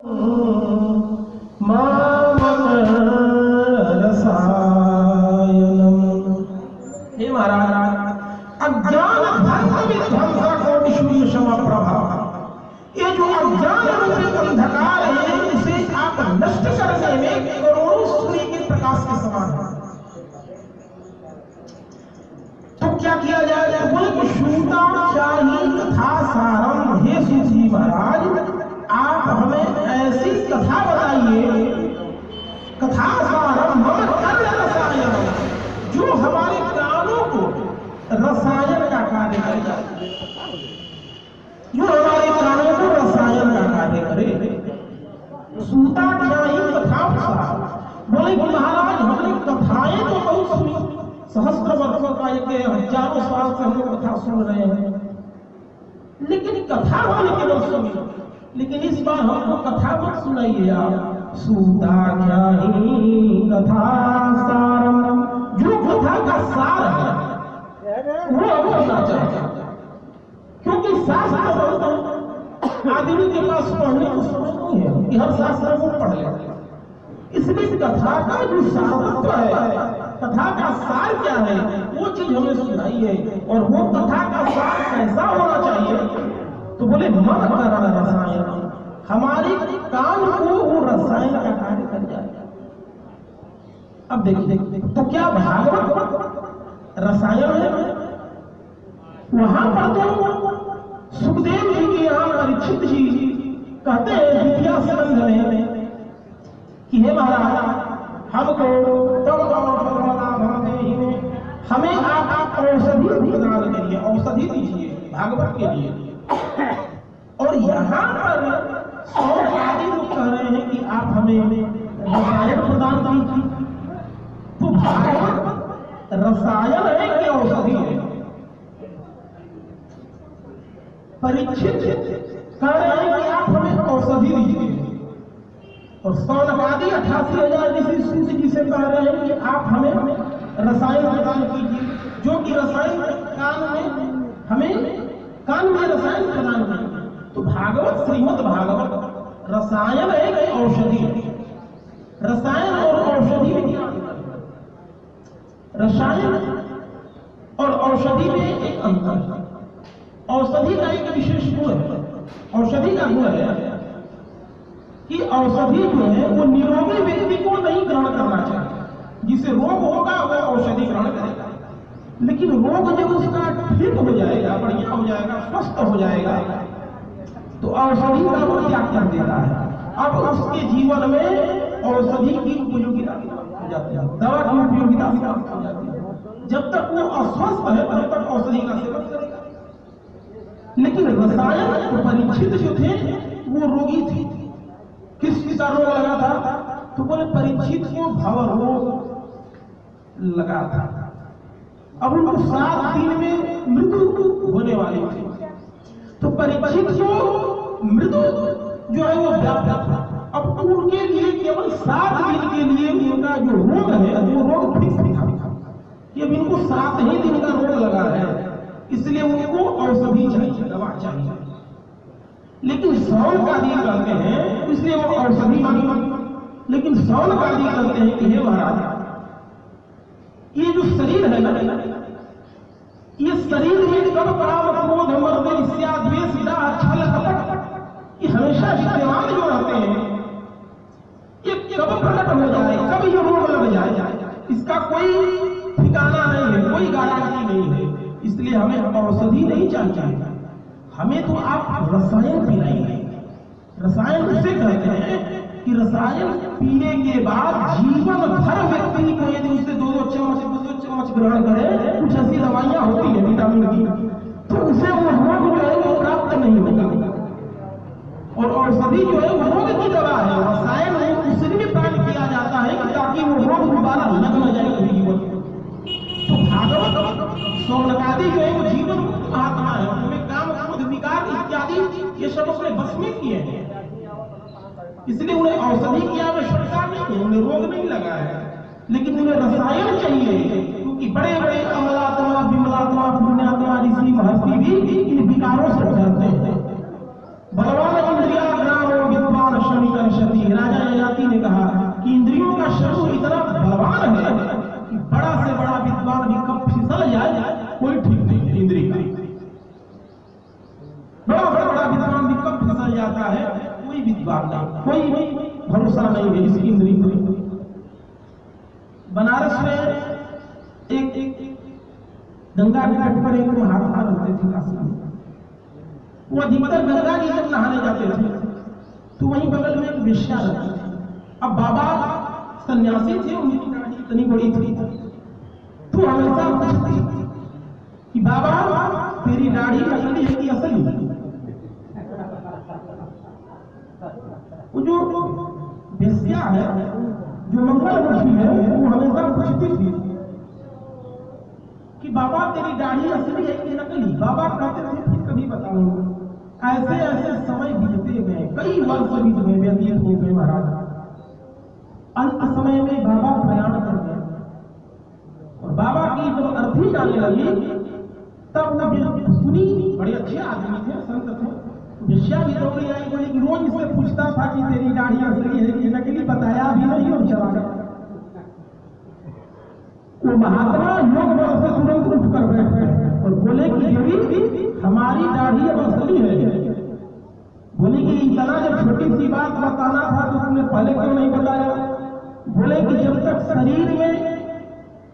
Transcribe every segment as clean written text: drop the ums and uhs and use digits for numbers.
हे महाराज, अज्ञान ध्वंसा कोटि शून्य क्षमा प्रभा, ये जो अज्ञान रूपी अंधकार है इसे आप नष्ट करने में करोड़ों सूर्य के प्रकाश के समान है। तो क्या किया जाए? बोले श्रुता चाही कथा सारम। हे सूत जी महाराज, आप हमें ऐसी कथा बताइए, कथा सारम रसायन, जो हमारे कानों को रसायन का कार्य करेगा, जो हमारे कानों को रसायन का कार्य करे। सूता चाही कथा सार। बोले कि महाराज, हमने कथाएं तो बहुत सुनी, सहस्त्र वर्षों का एक हजारों साल से हम लोग कथा सुन रहे हैं, लेकिन कथा हमने केवल सुनी। लेकिन इस बार हमको कथा मत सुनाइए आप। सूता चाही कथा सारम, जो कथा का सार है वो अब सुनना चाहिए, क्योंकि शास्त्र आदमी के पास पढ़ने को समय नहीं है कि हर शास्त्र को पढ़ ले। इसलिए कथा का जो सारत्व है, कथा का सार क्या है, वो चीज हमें सुनाई है। और वो कथा का सार कैसा होना चाहिए? तो बोले मन करण रसायन, हमारे कान को वो रसायन का कार्य कर जाए। अब देखिए, तो क्या भागवत रसायन है? वहां पर तो सुखदेव जी के यहाँ परीक्षित जी कहते हैं द्वितीय स्कंध में कि हे महाराज, हमको हमें आप औषधि प्रदान करिए, औषधि दीजिए भागवत के लिए। और यहाँ पर आदि लोग कह रहे हैं कि आप हमें रसायन प्रदान कीजिए। तो भागवत रसायन है कि औषधि है? परीक्षित कह रहे हैं कि आप हमें औषधि दीजिए, और सौनकादि 88,000 ऋषि सूत जी से कह रहे हैं कि आप हमें रसायन प्रदान कीजिए, जो कि रसायन कान में रसायन प्रदान कीजिए। तो भागवत, श्रीमद् भागवत रसायन है कि औषधि है? रसायन और औषधि में क्या अंतर है? रसायन और औषधि में एक अंतर है। औषधि का एक विशेष गुण है, औषधि का गुण है कि औषधि जो है वो निरोगी व्यक्ति को नहीं ग्रहण करना चाहिए। जिसे रोग होगा वह औषधि ग्रहण करेगा, लेकिन रोग जब उसका ठीक हो जाएगा, बढ़िया हो जाएगा, स्वस्थ हो जाएगा, तो औषधि का वो त्याग कर देता है। अब उसके जीवन में औषधि की उपयोगिता हो जाती है, दवा की उपयोगिता समाप्त हो जाती है। जब तक वो अस्वस्थ है तब तक औषधि का सेवन करेगा। लेकिन रसायन परीक्षित जो थे वो रोगी थे। किस का रोग लगा था? तो बोले परीक्षित को भव रोग लगा था। अब उनको 7 दिन में मृत्यु होने वाली थी। तो परीक्षित को मृत्यु जो है वो व्याप्त था। अब उनके लिए केवल 7 दिन के लिए उनका जो रोग है वो रोग फिक्स था कि अब इनको 7 ही दिन का रोग लगा है, इसलिए उनको औषधि चाहिए, दवा चाहिए। लेकिन सौन का दी कहते हैं इसलिए वो औषधि मांगी। लेकिन सौन का दी कहते हैं कि हे महाराज, ये जो शरीर है ना, ये शरीर में कब काम क्रोध मर्द ईर्ष्या द्वेष छल कपट, ये हमेशा विद्यमान जो रहते हैं, ये कब प्रकट हो जाए, कब ये रोग लग जाए, इसका कोई ठिकाना नहीं है, कोई गारंटी नहीं है। इसलिए हमें औषधि नहीं चाहिए, हमें तो आप रसायन पिलाइए। रसायन उसे कहते हैं कि रसायन पीने के बाद जीवन भर व्यक्ति को यदि उससे 2-2 चम्मच ग्रहण करे, कुछ ऐसी दवाइयां होती है विटामिन की, तो उसे वो रोग जो है वो प्राप्त नहीं होगा। और औषधि जो है वो रोग की दवा है, रसायन है उससे भी प्राप्त किया जाता है कि ताकि वो रोग दोबारा लग न जाए कभी जीवन। तो भागवत सौनकादि जो है वो जीवन महात्मा है, उनमें काम क्रोध विकार इत्यादि ये सब अपने बस में किए हैं, इसलिए उन्हें औषधि की आवश्यकता नहीं है, उन्हें रोग नहीं लगा है। लेकिन उन्हें रसायन चाहिए, क्योंकि बड़े बड़े अमलात्मा विमलात्मा पुण्यात्मा ऋषि महर्षि भी इन विकारों से गुजरते हैं। बलवान इंद्रिया ग्राम विद्वान शनिकर बात नहीं, कोई भरोसा नहीं है इसकी इंद्री पर। बनारस में एक गंगा के तट पर एक महात्मा रहते थे काशी में। वो अधिकतर गंगा जी जब नहाने जाते थे तो वहीं बगल में एक वेश्या रहती थी। अब बाबा सन्यासी थे, उनकी दाढ़ी इतनी बड़ी थी तो हमेशा पूछती कि बाबा तेरी दाढ़ी नकली है कि असली? वो जो वेश्या है, जो मंगलमुखी है, वो हमेशा पूछती थी कि बाबा तेरी दाढ़ी असली है कि नकली? बाबा कहते थे फिर कभी बताऊंगा। ऐसे ऐसे समय बीतते गए, कई वर्ष बीत गए, व्यतीत हो गए महाराज। अंत समय में बाबा प्रयाण कर गए और बाबा की जब अर्थी जाने लगी तब वो सुनी, बड़े अच्छे आदमी थे, संत थे। वेश्या भी दौड़ी आई, बोली कि रोज इससे पूछता था कि तेरी दाढ़ी असली है कि नकली, बताया भी नहीं और चला गया। वो महात्मा योग बल से तुरंत उठ कर बैठ गए और बोले कि देवी हमारी दाढ़ी अब असली है। बोले कि इतना जब छोटी सी बात बताना था तो तुमने पहले क्यों नहीं बताया? बोले कि जब तक शरीर में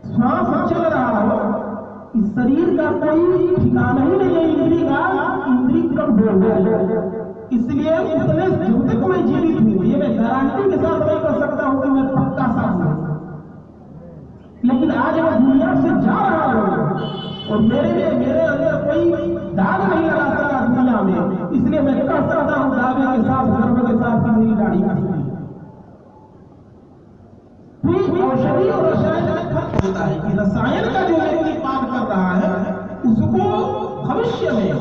श्वास चल रहा हो, इस शरीर का कोई ठिकाना ही नहीं है इंद्री का, इंद्री कब बोल जाए, इसलिए उतने जब तक मैं जीवित हूं, ये मैं गारंटी के साथ नहीं कर सकता हूं कि मैं पक्का साथ हूं। लेकिन आज मैं दुनिया से जा रहा हूं और मेरे अंदर कोई दाग नहीं लगा सका दुनिया में, इसलिए मैं कह सकता हूं दावे के साथ, गर्व के साथ कि मेरी दाढ़ी असली है। औषधि और रसायन में फर्क होता है कि रसायन का जो व्यक्ति पान कर रहा है उसको भविष्य में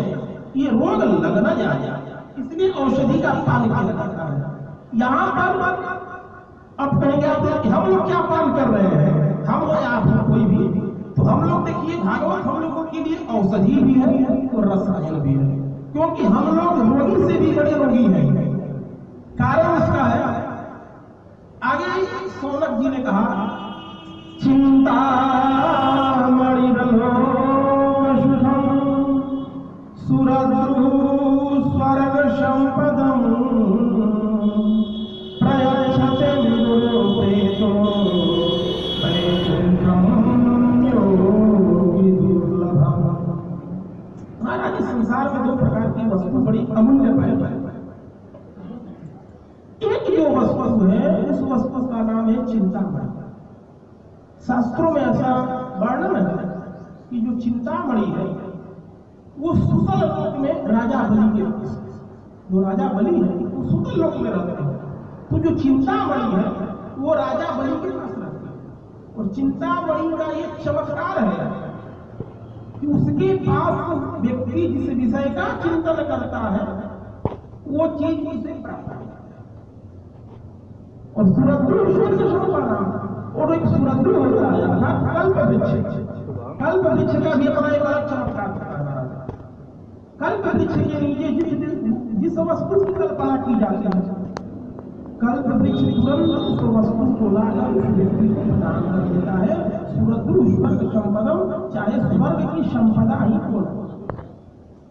ये रोग लग न जाए, इसलिए औषधि का पान किया जाता है। यहाँ पर अब कहेंगे आप हम लोग क्या पान कर रहे हैं, हम हो या आप कोई भी, तो हम लोग देखिए भागवत हम लोगों के लिए औषधि भी है और रसायन भी है, क्योंकि हम लोग रोगी से भी बड़े रोगी हैं। कारण उसका है, आगे सौनक जी ने कहा चिंता मणिरलो शुभम सुरद्रु स्वर्ग संपदम प्रयच्छते गुरुपेतो वैकुंठम योगी दुर्लभम। महाराज संसार में दो प्रकार की वस्तु बड़ी अमूल्य पाई जाती है। एक जो वस्तु है उस वस्तु का नाम है चिंतामणि। शास्त्रों में ऐसा वर्णन है कि जो चिंतामणि है वो सुतल लोक में राजा बलि के पास, जो राजा बलि है वो सुतल लोक में रहते हैं, तो जो चिंतामणि है वो राजा बलि के पास रहती है। और चिंतामणि का ये चमत्कार है कि उसके पास व्यक्ति जिस विषय का चिंतन करता है वो चीज उसे प्राप्त है। और सुरद्रु ईश्वर से शुरू करना, और एक सुरद्रु होता है अर्थात कल्प वृक्ष। कल्प वृक्ष का भी अपना एक अलग चमत्कार है। कल्प वृक्ष के नीचे जिस वस्तु की कल्पना की जाती है, कल्प वृक्ष तुरंत उस वस्तु को लाकर उस व्यक्ति को प्रदान कर देता है। सुरद्रु स्वर्ग संपदम, चाहे स्वर्ग की संपदा ही हो।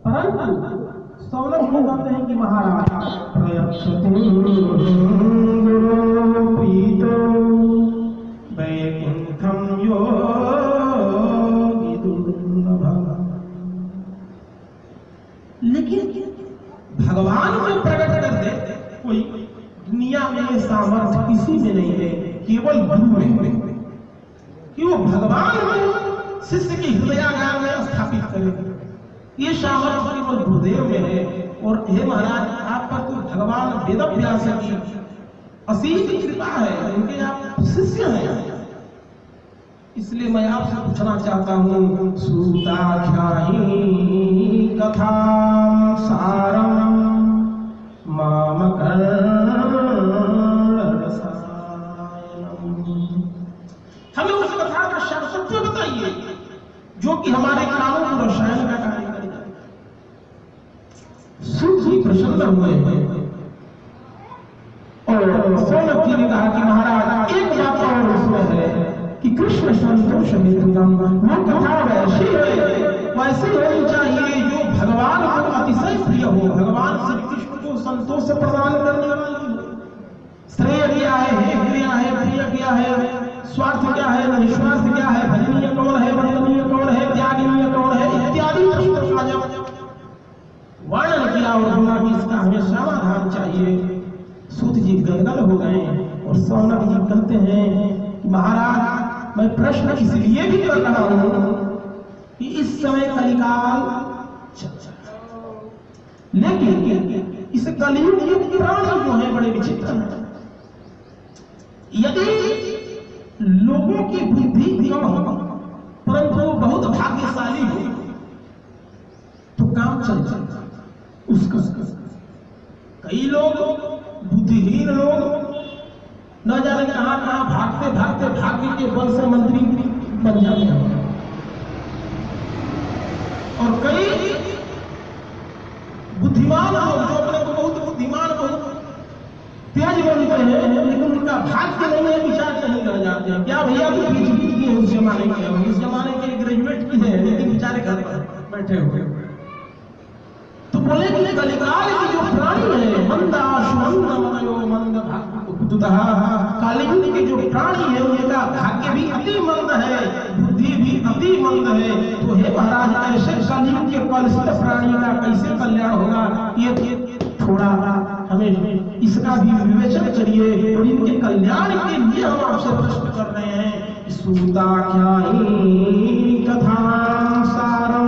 परंतु सौनक को कहते हैं कि महाराज वैकुंठम योगी दुर्लभम। लेकिन भगवान को प्रकट कर दे कोई, दुनिया में ये सामर्थ्य किसी में नहीं है, केवल गुरु में, कि वो भगवान को शिष्य के हृदयागार में स्थापित करे। ये सामर्थ्य केवल गुरुदेव में है। और हे महाराज आप पर तो भगवान वेदव्यास की असीम कृपा है, उनके आप शिष्य हैं। इसलिए मैं आपसे पूछना चाहता हूं, सूताख्यायी कथा सारम मामकर हमें उस कथा का शास्त्र बताइए जो कि हमारे कानों को रसायन का कार्य करेगा। सूत जी प्रसन्न हुए और सौनक जी ने कहा कि महाराज एक बात और उसमें है कि कृष्ण संतोष हेतुम, वो कथा वैसी है, वैसी होनी चाहिए जो भगवान को अतिशय प्रिय हो, भगवान श्री कृष्ण को संतोष प्रदान करने वाली क्या है, स्वार्थ क्या है, निस्वार्थ क्या है, भजनीय कौन है, वंदनीय कौन है, त्यागनीय कौन है, इत्यादि प्रश्नों का जब वर्णन किया और बोला कि इसका हमें समाधान चाहिए। सूत जी गदगद हो गए और सौनक जी कहते हैं कि महाराज मैं प्रश्न इसलिए भी कर रहा हूं कि इस समय कलिकाल लेकिन इस कलयुग के प्राणी जो है बड़े विचित्र हैं। यदि लोगों की बुद्धि कम हो परंतु बहुत भाग्यशाली हो तो काम चल जाता उसका। कई लोग बुद्धिहीन लोग न जाने कहां कहां भागते भागते भाग्य के बल से मंत्री बन जाते हैं और कई बुद्धिमान लोग जो अपने को बहुत बुद्धिमान बहुत तेज बनते हैं लेकिन उनका भाग्य नहीं है, विचार नहीं कर जाते हैं। क्या भैया तो पीछे किए उस जमाने के, उस जमाने के ग्रेजुएट की है लेकिन बेचारे घर पर बैठे हुए। तो बोले कि कलिकाल की जो प्राणी है मंद कालियुग के जो प्राणी है उनका भाग्य भी अति मंद है, बुद्धि भी अति मंद है। तो हे महाराज ऐसे कलियुग के कलुषित प्राणी का कैसे कल्याण होगा, ये थोड़ा हमें इसका भी विवेचन करिए और इनके कल्याण के लिए हम आपसे प्रश्न कर रहे हैं। सूता क्या कथा सारम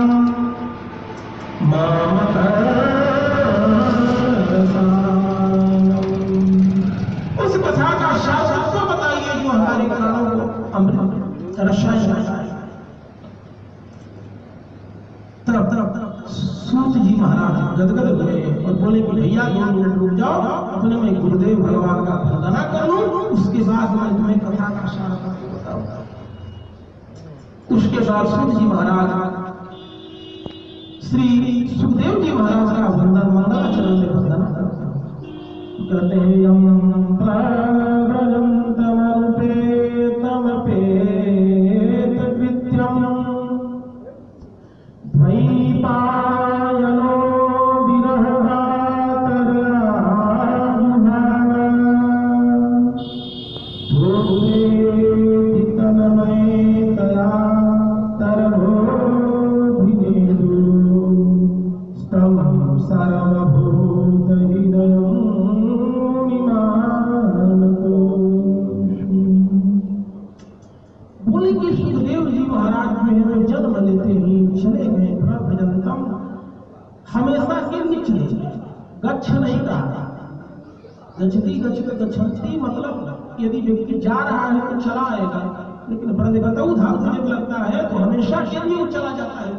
उस कथा का शास्त्र को बताइए जो हमारे प्राणों को अमृत रसायन तरफ सूत जी महाराज गदगद हुए और बोले कि भैया 2 मिनट रुक जाओ, अपने में गुरुदेव भगवान का वंदना कर लूं, उसके बाद मैं तुम्हें कथा का सार आपको बताऊंगा। उसके बाद सूत जी महाराज श्री सुखदेव जी महाराज का वंदन मंगलाचरण से वंदना करते हैं। यम प्रगंतमरुपेतमपेत कृत्यम द्वैपायनो हमेशा के नीचे गच्छ नहीं कहा, गच्छति मतलब यदि व्यक्ति जा रहा है तो चला आएगा, लेकिन प्रतिगतौ जब लगता है तो हमेशा के लिए चला जाता है।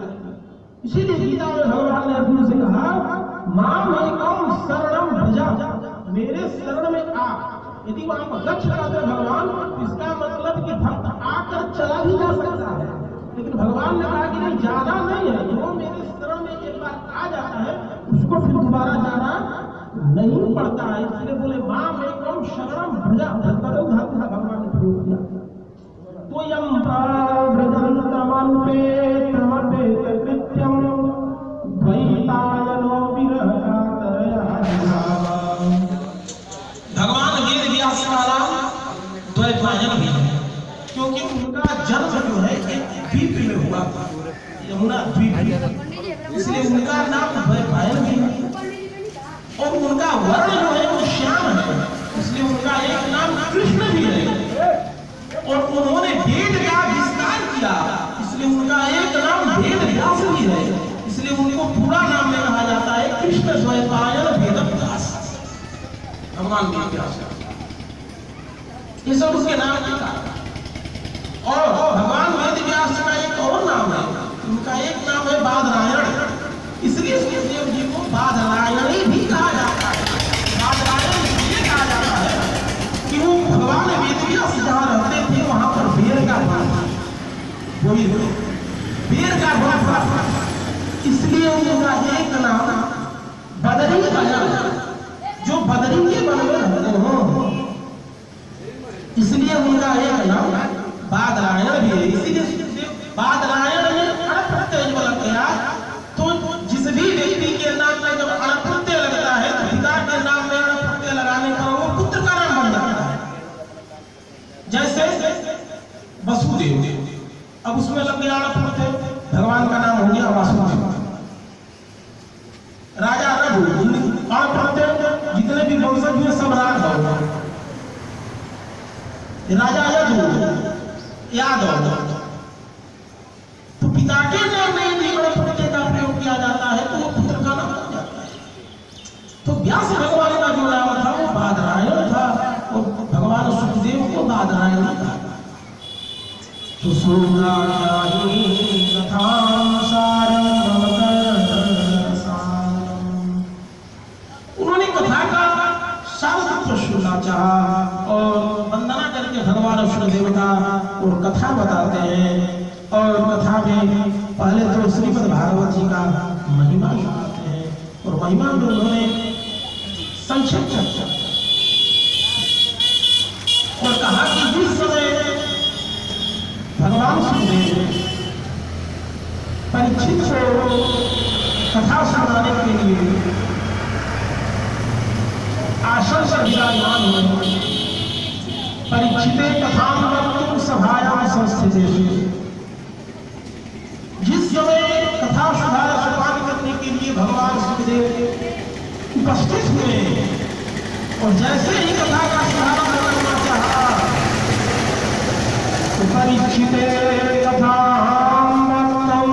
इसीलिए गीता में भगवान ने अर्जुन से कहा माम एकम शरणम भजा, मेरे शरण में आ। यदि वहां पर गच्छ कहते भगवान, इसका मतलब कि भक्त आकर चला भी जा सकता है, लेकिन भगवान ने कहा कि नहीं, जाना नहीं है। जो मेरे शरण में एक बार आ जाता है उसको फिर दोबारा जाना नहीं पड़ता है। इसलिए बोले माम एकम शरणम भजा, भगवान ने प्रयोग किया। तो यम प्रगंतमनुपेतमपेत कृत्यम द्वैपायनो विरहकातरया। भगवान वेद व्यास का नाम द्वैपायन भी है क्योंकि उनका जन्म जो है एक द्वीप में हुआ था, यमुना द्वीप, इसलिए उनका नाम द्वैपायन भी है। और उनका वर्ण जो है वो श्याम है, इसलिए उनका एक नाम कृष्ण भी है। और उन्होंने वेद का विस्तार किया, इसलिए उनका एक नाम वेद व्यास भी है। इसलिए उनको पूरा नाम में कहा जाता है कृष्ण द्वैपायन वेद व्यास, भगवान वेद व्यास। ये सब उसके नाम की कारण। और भगवान वेद व्यास का एक और नाम है, उनका एक नाम है बादरायण, इसलिए सुखदेव जी को बादरायणी भी कहा जाता है। बादरायण इसलिए कहा जाता है कि वो भगवान वेद व्यास जहाँ रहते थे वहां पर बेर का वही बेर का बड़ा, इसलिए उनका एक नाम बदरी आया, जो बदरी के वन में रहते हो, इसलिए उनका एक नाम बादरायण भी है। इसीलिए बादरायण में अण प्रत्यय लग गया, तो जिस भी व्यक्ति के नाम में जब अण प्रत्यय लगता है तो पिता के नाम में अण प्रत्यय लगाने पर वो पुत्र का नाम बन जाता है। जैसे अब उसमें लग गया थे, भगवान का नाम हो गया वासुदेव। राजा रघु कौन पढ़ते, जितने भी वंशज हुए सब राज हो। राजा यदु यादव, तो पिता के नाम में यदि गणपति का प्रयोग किया जाता है तो वो पुत्र का नाम हो जाता है। तो व्यास भगवान का जो नाम था वो बादरायण था, और भगवान सुखदेव को बादरायण था। तो उन्होंने कथा का सारतत्व सुनना चाहा और वंदना करके भगवान विष्णु देवता और कथा बताते हैं। और कथा में पहले तो श्रीमद् भागवत जी का महिमा सुनाते हैं, और महिमा में उन्होंने संक्षिप्त चर्चा और कहा कि जिस समय भगवान सुखदेव परीक्षित को कथा सुनाने के लिए आसन से विराजमान हुए, परीक्षिते कथां वक्तुं सभायां संस्थितेषु, जिस समय कथा सुपान करने के लिए भगवान सुखदेव उपस्थित हुए और जैसे ही कथा का शुभारंभ करना चाहा, तो परीक्षिते कथां वक्तुं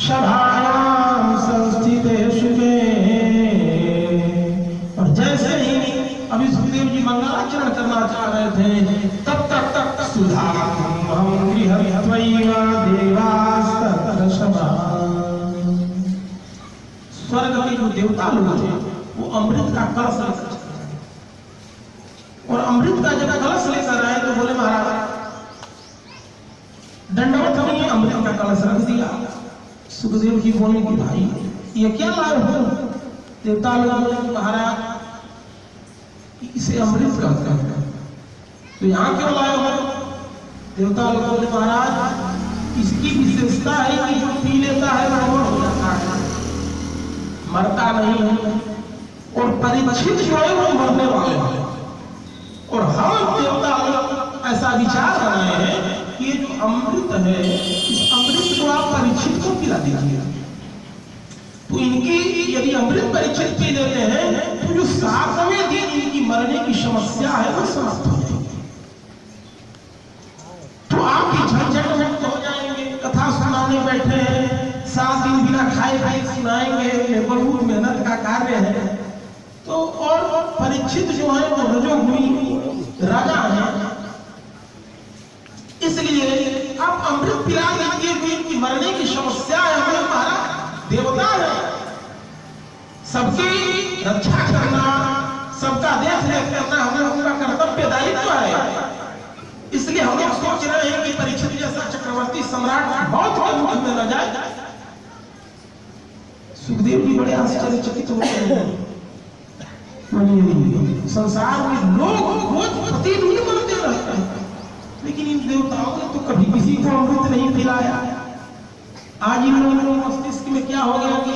सभायां संस्थितेषु, और जैसे ही अभी सुखदेव जी मंगलाचरण करना चाह रहे थे, तब तक सुधामहं गृहत्वैव देवास्तत्र सभा, स्वर्ग के जो देवता लोग थे वो अमृत का कलश लेकर चले, और अमृत का जब कलश लेकर आए तो बोले महाराज दंडवत में अमृत का कलश रख दिया। सुखदेव जी बोले कि भाई ये क्या लाए हो? देवता लोग बोले महाराज इसे अमृत कहते हैं, तो यहाँ क्यों लाए हो? देवता लोग बोले महाराज इसकी विशेषता है कि जो पी लेता है वो अमर हो जाता है, मरता नहीं है, और परीक्षित जो है वो मरने वाले हैं। और हम देवता लोग ऐसा विचार बनाए हैं कि ये जो अमृत है, इस अमृत को आप परीक्षित को पिला दीजिए, तो इनकी यदि अमृत परीक्षित पी लेते हैं तो जो 7वें दिन इनकी मरने की समस्या है वो समाप्त हो जाएगी, तो आपकी झंझट मुक्त हो जाएंगे। कथा सुनाने बैठे हैं, 7 दिन बिना खाए खाए सुनाएंगे, बहुत मेहनत का कार्य है। तो और परीक्षित जो है वो रजोगुणी राजा है, इसलिए आप अमृत पिला दीजिए कि इनकी मरने की समस्या है। हमें हमारा देवता है, सबकी रक्षा करना, सबका देख रेख करना हमें उनका कर्तव्य दायित्व है। इसलिए हम लोग सोच रहे हैं कि परीक्षित जैसा चक्रवर्ती सम्राट बहुत मुख में न जाए। सुखदेव जी बड़े आश्चर्यचकित होते हैं, संसार में लोग रोज प्रतिदिन मरते रहते हैं, लेकिन इन देवताओं ने तो कभी किसी को अमृत नहीं पिलाया। आज इन लोगों के मस्तिष्क में क्या हो गया कि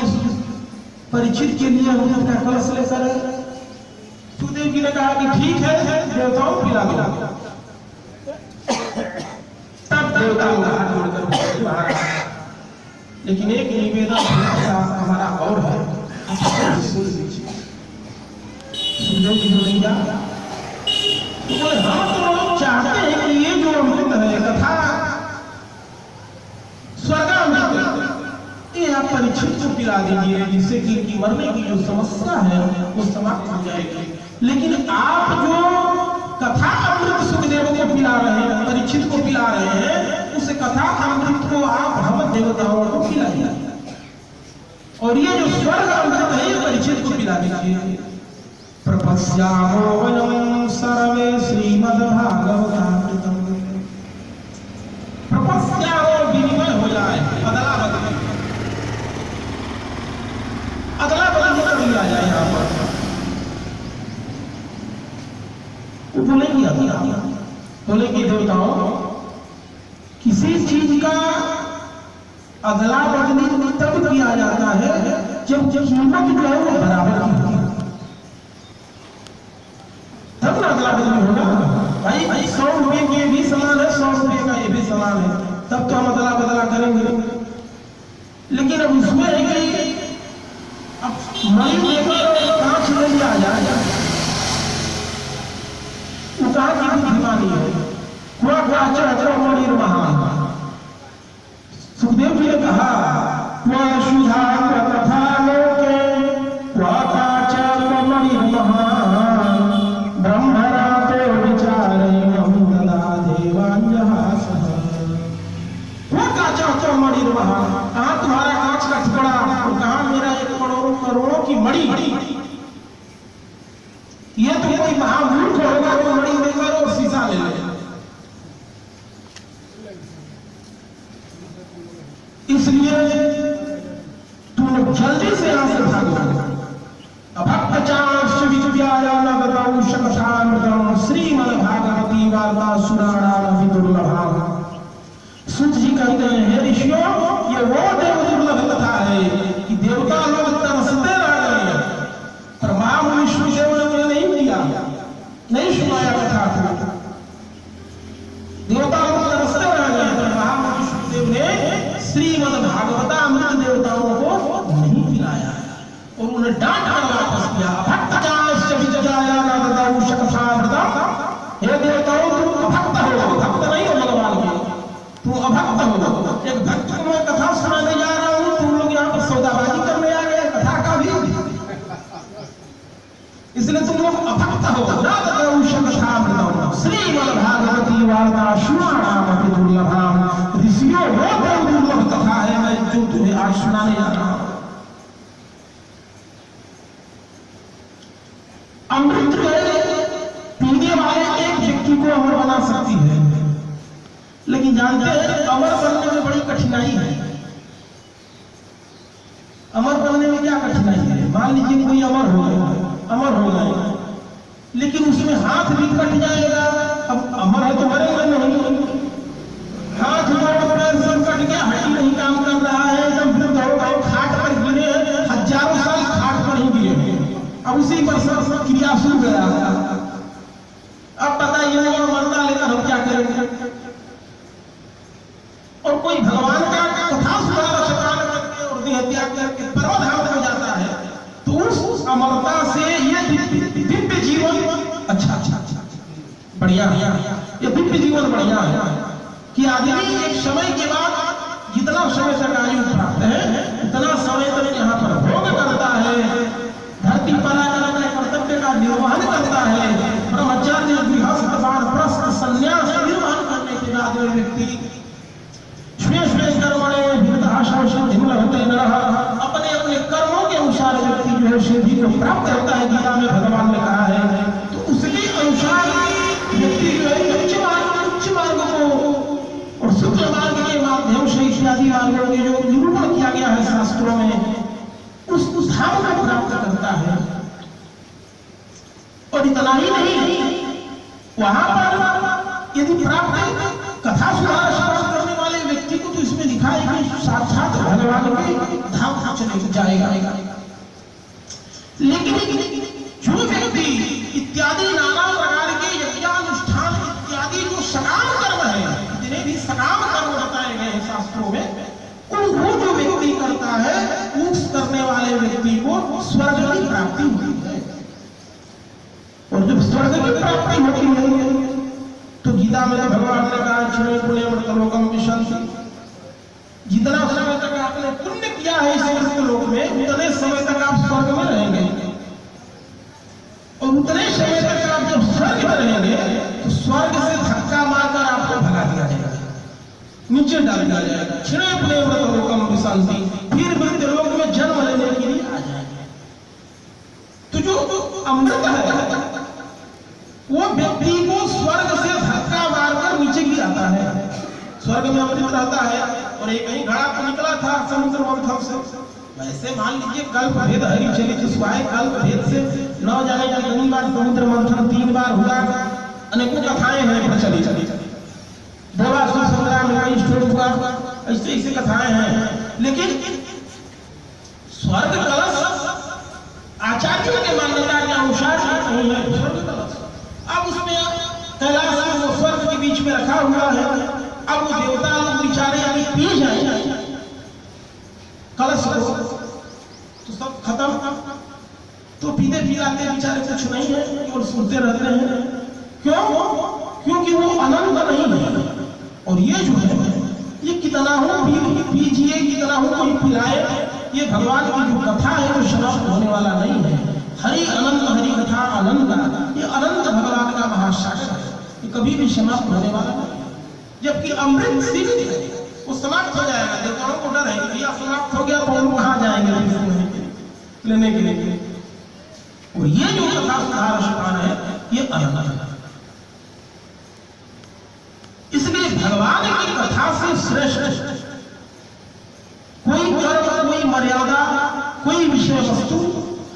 परीक्षित के लिए अमृत का कलश लेकर सुखदेव जी ने कहा कि ठीक है देवताओं पिला दो। तब देवताओं का हाथ जोड़कर महाराज, लेकिन एक निवेदन हमारा और है, सुखदेव जी बोले क्या? तो बोले हम तो चाहते हैं कि ये जो अमृत है कथा स्वर्गामृत, ये आप परीक्षित को पिला दीजिए, जिससे कि इनकी मरने की जो समस्या है वो समाप्त हो जाएगी। लेकिन आप जो कथा अमृत सुखदेव को पिला रहे हैं, परीक्षित को पिला रहे हैं, उस कथा अमृत को आप हम देवताओं को पिलाइए, और ये जो स्वर्ग अमृत है ये परीक्षित को पिला दीजिए। प्रपश्यामो वयं सर्वे श्रीमद्भागवतामृतम्, प्रपश्यामो विनिमय हो जाए, अदला बदली कर लिया जाए। यहाँ पर बोले कि देवताओं किसी चीज का अदला बदली तब किया जाता है जब कीमत जो है वो बराबर की होती है, तब ना अदला बदली होगा। भाई 100 रुपए के भी समान है, 100 रुपए का ये भी समान है, तब तो करेंगे, लेकिन अब उसमें है कि अब मणि लेकर कांच ले लिया जाए, वो कहाँ की बुद्धिमानी है। क्वा काचा मणि महान, सुखदेव जी ने कहा क्वा सुधा कथा लोके क्वा काचा मणि महान ब्रह्मणा तो विचारे ददा देवान्यः सह। क्वा काचा मणि महान, कहाँ तुम्हारा कांच का टुकड़ा, कहाँ मेरा एक करोड़ों की मणि। ये तो कोई महामूर्ख होगा जो मणि लेकर और शीशा ले ले। इसलिए तुम जल्दी से यहां से भागो। अभक्तचाश्च विद्याया नगतौ शकशामृतम् श्रीमद्भागवती वार्ता सुराणाम विदुर्लभम्। सूत जी कहते हैं, हे ऋषियों, ये वो देव दुर्लभ कथा है कि देवता लोग तरसते रह गए, पर महामुनि विष्णुदेव ने उन्हें नहीं दिया, नहीं सुनाया कथा को। देवता लोग तरसते रह गए, पर महामुनि विष्णुदेव ने श्रीमद् भागवतामृत देवताओं को नहीं पिलाया और उन्हें डांट कर वापस किया। भक्तजाश्च विजयाया नगतौ शकशामृतम्। हे देवताओं, तुम अभक्त हो, भक्त नहीं हो भगवान के, तुम अभक्त हो। एक भक्त को मैं कथा सुनाने जा रहा हूं, तुम लोग यहाँ पर सौदाबाजी करने आ गए कथा का भी, इसलिए तुम लोग अभक्त हो। नगतौ शकशामृतम् श्रीमद्भागवती वार्ता सुराणाम विदुर्लभम्। ऋषियों, वो दुर्लभ कथा है मैं जो तुम्हें आज सुनाने जा रहा हूं। अमृत पीने वाले एक व्यक्ति को अमर बना सकती है, लेकिन जानते हैं अमर बनने में बड़ी कठिनाई है। अमर बनने में क्या कठिनाई है? मान लीजिए कोई अमर हो गए, लेकिन उसमें हाथ भी कट जाएगा। अब अमर है तो मरेगा नहीं, हाथ जोड़ पैर सब कट गया, हड्डी नहीं काम कर रहा है, एकदम फिर दौड़ खाट पर गिरे, हजारों साल खाट पर ही गिरे, अब उसी पर सब क्रिया शुरू गया। अब पता ये नहीं मरना लेकर हम क्या करेंगे। और कोई भगवान का कथा सुना शतान करके और देह त्याग करके परमधाम हो जाता है, तो उस अमरता से ये दिव्य जीवन अच्छा बढ़िया, ये दिव्य जीवन बढ़िया है कि आदमी एक समय के बाद जितना समय तक आयु प्राप्त है उतना समय तक यहाँ पर भोग करता है, धरती पर आकर अपने कर्तव्य का निर्वहन करता है। ब्रह्मचर्य, गृहस्थ, वानप्रस्थ, संन्यास निर्वहन करने के बाद वह व्यक्ति अपने अपने कर्मों के अनुसार व्यक्ति जो है सिद्धि को प्राप्त होता है। गीता में भगवान ने कहा है, तो उसके अनुसार व्यक्ति जो है उच्च मार्ग को और शुक्ल मार्ग के माध्यम से इत्यादि मार्गों के जो निरूपण किया गया है शास्त्रों में, उस धाम को प्राप्त करता है। और इतना ही नहीं, वहां पर यदि प्राप्त कथा सुधार करने वाले व्यक्ति को तो इसमें लिखा है कि साक्षात भगवान के धाम चले जाएगा। लेकिन जो व्यक्ति इत्यादि नाना प्रकार के यज्ञानुष्ठान इत्यादि जो सकाम कर्म है, जिन्हें भी सकाम कर्म बताए गए हैं शास्त्रों में, उनको जो व्यक्ति करता है, उस करने वाले व्यक्ति को स्वर्ग की प्राप्ति होती है। और जब स्वर्ग की प्राप्ति होती है तो गीता में भगवान ने कहा, क्षणे पुण्यमृतलोकम विशन्ति। जितना समय तक आपने पुण्य किया है इस लोक में, उतने समय तक आप स्वर्ग में रहेंगे, और उतने समय तक आप जब स्वर्ग में रहेंगे तो स्वर्ग से धक्का मारकर आपको भगा दिया जाएगा, नीचे डाल दिया जाएगा। क्षणे पुण्यमृतलोकम विशन्ति, फिर मृत्युलोक में जन्म लेने के लिए आ जाएंगे। तो जो अमृत है वो व्यक्ति को स्वर्ग से धक्का मारकर नीचे गिराता है। स्वर्ग में अमृत रहता है और एक ही घड़ा तो निकला था समुद्र मंथन से। वैसे मान लीजिए कल्प भेद हरि चली जिसवाए, कल्प भेद से न जाने का कई बार समुद्र मंथन 3 बार हुआ, अनेकों कथाएं हैं प्रचलित। देवासुर संग्राम में स्टोर हुआ, ऐसे कथाएं हैं। लेकिन स्वर्ग कलश आचार्यों के मान्यता के अनुसार नहीं है स्वर्ग कलश। अब उसमें कैलाश में वो स्वर्ग के बीच में रखा हुआ है। अब वो देवता लोग बेचारे पी जाए बरस हो तो सब खत्म, तो पीते पिलाते बेचारे कुछ नहीं है, केवल सुनते रहते हैं। क्यों? क्योंकि वो अनंत नहीं है। और ये जो है ये कितना हो पीजिए, कितना हो कोई पिलाए, ये भगवान की जो कथा है वो समाप्त होने वाला नहीं है। हरि अनंत, हरि कथा अनंत, ये अनंत भगवान का महासागर है, ये कभी भी समाप्त होने वाला नहीं है। जबकि अमृत सीमित है, वो समाप्त हो जाएगा। देवताओं को डर है कि भैया समाप्त हो गया तो हम कहाँ जाएंगे लेने के लिए। और ये जो कथा सुधार स्थान है ये अनंत है। इसलिए भगवान की कथा से श्रेष्ठ कोई कर्म, कोई मर्यादा, कोई विषय वस्तु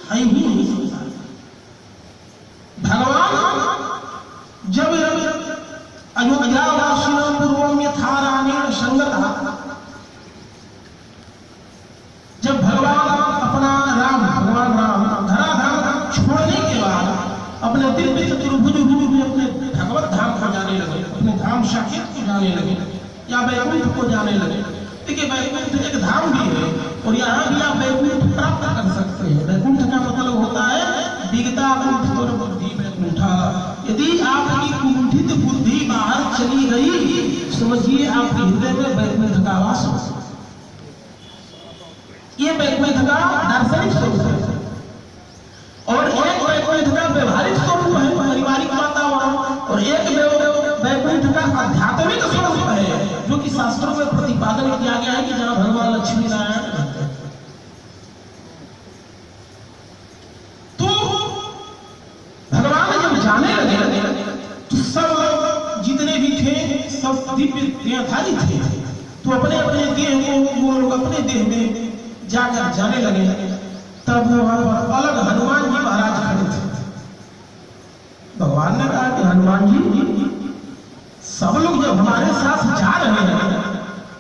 है ही नहीं संसार। भगवान जब अयोध्यावासिनां पूर्वं यथा रामेण संगतः, जब भगवान भगवान राम धराधाम छोड़ने के बाद अपने दिव्य चतुर्भुज रूप में अपने भगवत धाम को जाने लगे, अपने धाम साकेत को जाने लगे या वैकुंठ को जाने लगे। देखिए वैकुंठ एक धाम भी है और यहाँ भी आप वैकुंठ प्राप्त कर सकते हैं। वैकुंठ का मतलब होता है दिगता कुंठ और बुद्धि वैकुंठा। यदि आपकी कुंठित बुद्धि बाहर चली गई, समझिए आपके हृदय में वैकुंठ का वास हो। ये वैकुंठ का दार्शनिक स्वरूप है और एक वैकुंठ का व्यवहारिक स्वरूप है, पारिवारिक वातावरण, और एक वैकुंठ का आध्यात्मिक स्वरूप है जो कि शास्त्रों में प्रतिपादन किया गया है कि जहां भगवान लक्ष्मी नारायण रहते हैं। तो भगवान जब जाने लगे तो सब जितने भी थे सब दिव्य देहधारी थे, तो अपने अपने देह को वो लोग अपने देह में जाकर जाने लगे। तब वहां पर अलग हनुमान जी महाराज खड़े थे। भगवान ने कहा कि हनुमान जी, सब लोग जब हमारे साथ जा रहे हैं,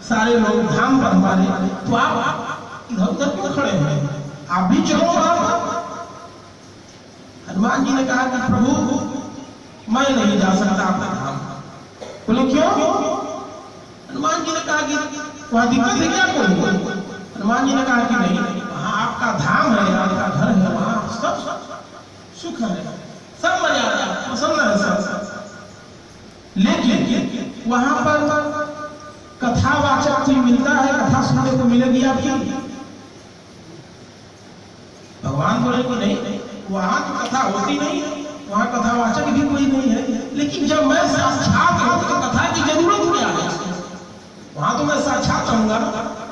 सारे लोग धाम पर हमारे, तो आप इधर उधर क्यों खड़े हैं, आप भी चलो। हनुमान जी ने कहा कि प्रभु मैं नहीं जा सकता आपका धाम। बोले क्यों? हनुमान जी ने कहा कि वहां दिक्कत है क्या कोई? हनुमान जी ने कहा कि नहीं, वहां आपका धाम है, आपका घर है, वहां सब सुख है, सब मर्यादा प्रसन्न है सब। लेकिन वहां पर कथावाचक कोई मिलता है, कथा सुनने को मिलेगी आपकी? भगवान बोले कि नहीं, वहां तो कथा होती नहीं है, वहां कथावाचक भी कोई नहीं है। लेकिन जब मैं साक्षात हूं तो कथा की जरूरत क्या है? वहां तो मैं साक्षात रहूंगा,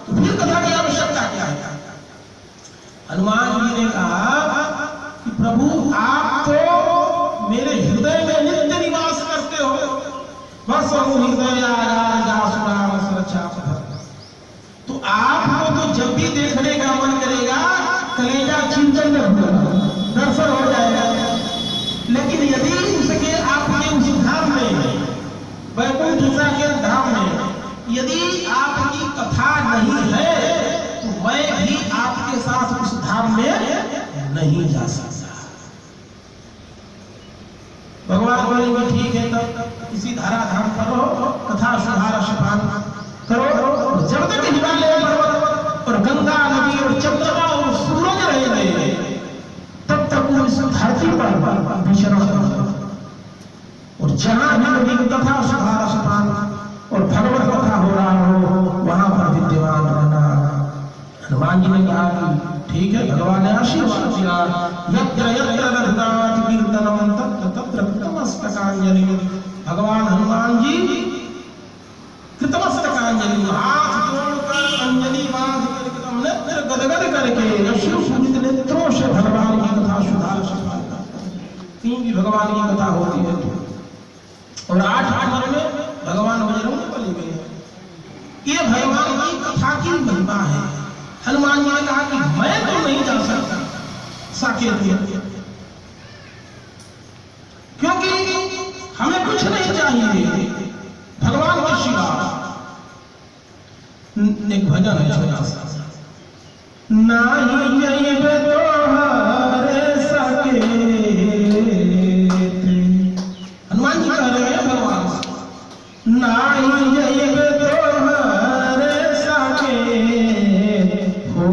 तो फिर कथा की आवश्यकता क्या है? हनुमान जी ने कहा कि प्रभु आप तो मेरे हृदय में नित्य निवास करते हो, बस हृदय तो आपको तो जब भी देखने का मन करेगा कलेजा चिंतन में होगा, दर्शन हो जाएगा। लेकिन यदि उसके आपके उस धाम में, वैकुंठ के धाम में यदि आपकी कथा नहीं है तो मैं भी आपके साथ उस धाम में नहीं जा सकता। भगवान बोलेंगे ठीक है, तब इसी धराधाम पर रहो, कथा सुधार शपान करो। जब तक हिमालय पर्वत और गंगा नदी और चंद्रमा और सूरज रहेंगे तब तक वो इस धरती पर विचरण करो। और जहां भी नदी कथा सुधार शपान और भगवत कथा हो रहा हो वहां पर विद्यमान रहना। हनुमान जी ने कहा कि ठीक है, भगवान ने आशीर्वाद दिया। यत्र यत्र रघुनाथ कीर्तनम तत्र तत्र कृतमस्तकांजलि। भगवान हनुमान जी कृतमस्तकांजलि, हाथ जोड़कर अंजलि बांध कर एकदम नेत्र गदगद करके अश्रुपूरित नेत्रों से भगवान की कथा सुधार शपान करते हैं। तीन भी भगवान की कथा होती है और 8 नंबर में भगवान बजरंगबली में ये भगवान की कथा की महिमा है। हनुमान जी ने कहा कि मैं तो नहीं जा सकता साकेत में, क्योंकि हमें कुछ नहीं चाहिए भगवान के सिवा। एक भजन है छोटा सा, नाही जइबे तोहरे साकेत। हनुमान जी कह रहे हैं भगवान से, नाही जइबे तोहरे साकेत हो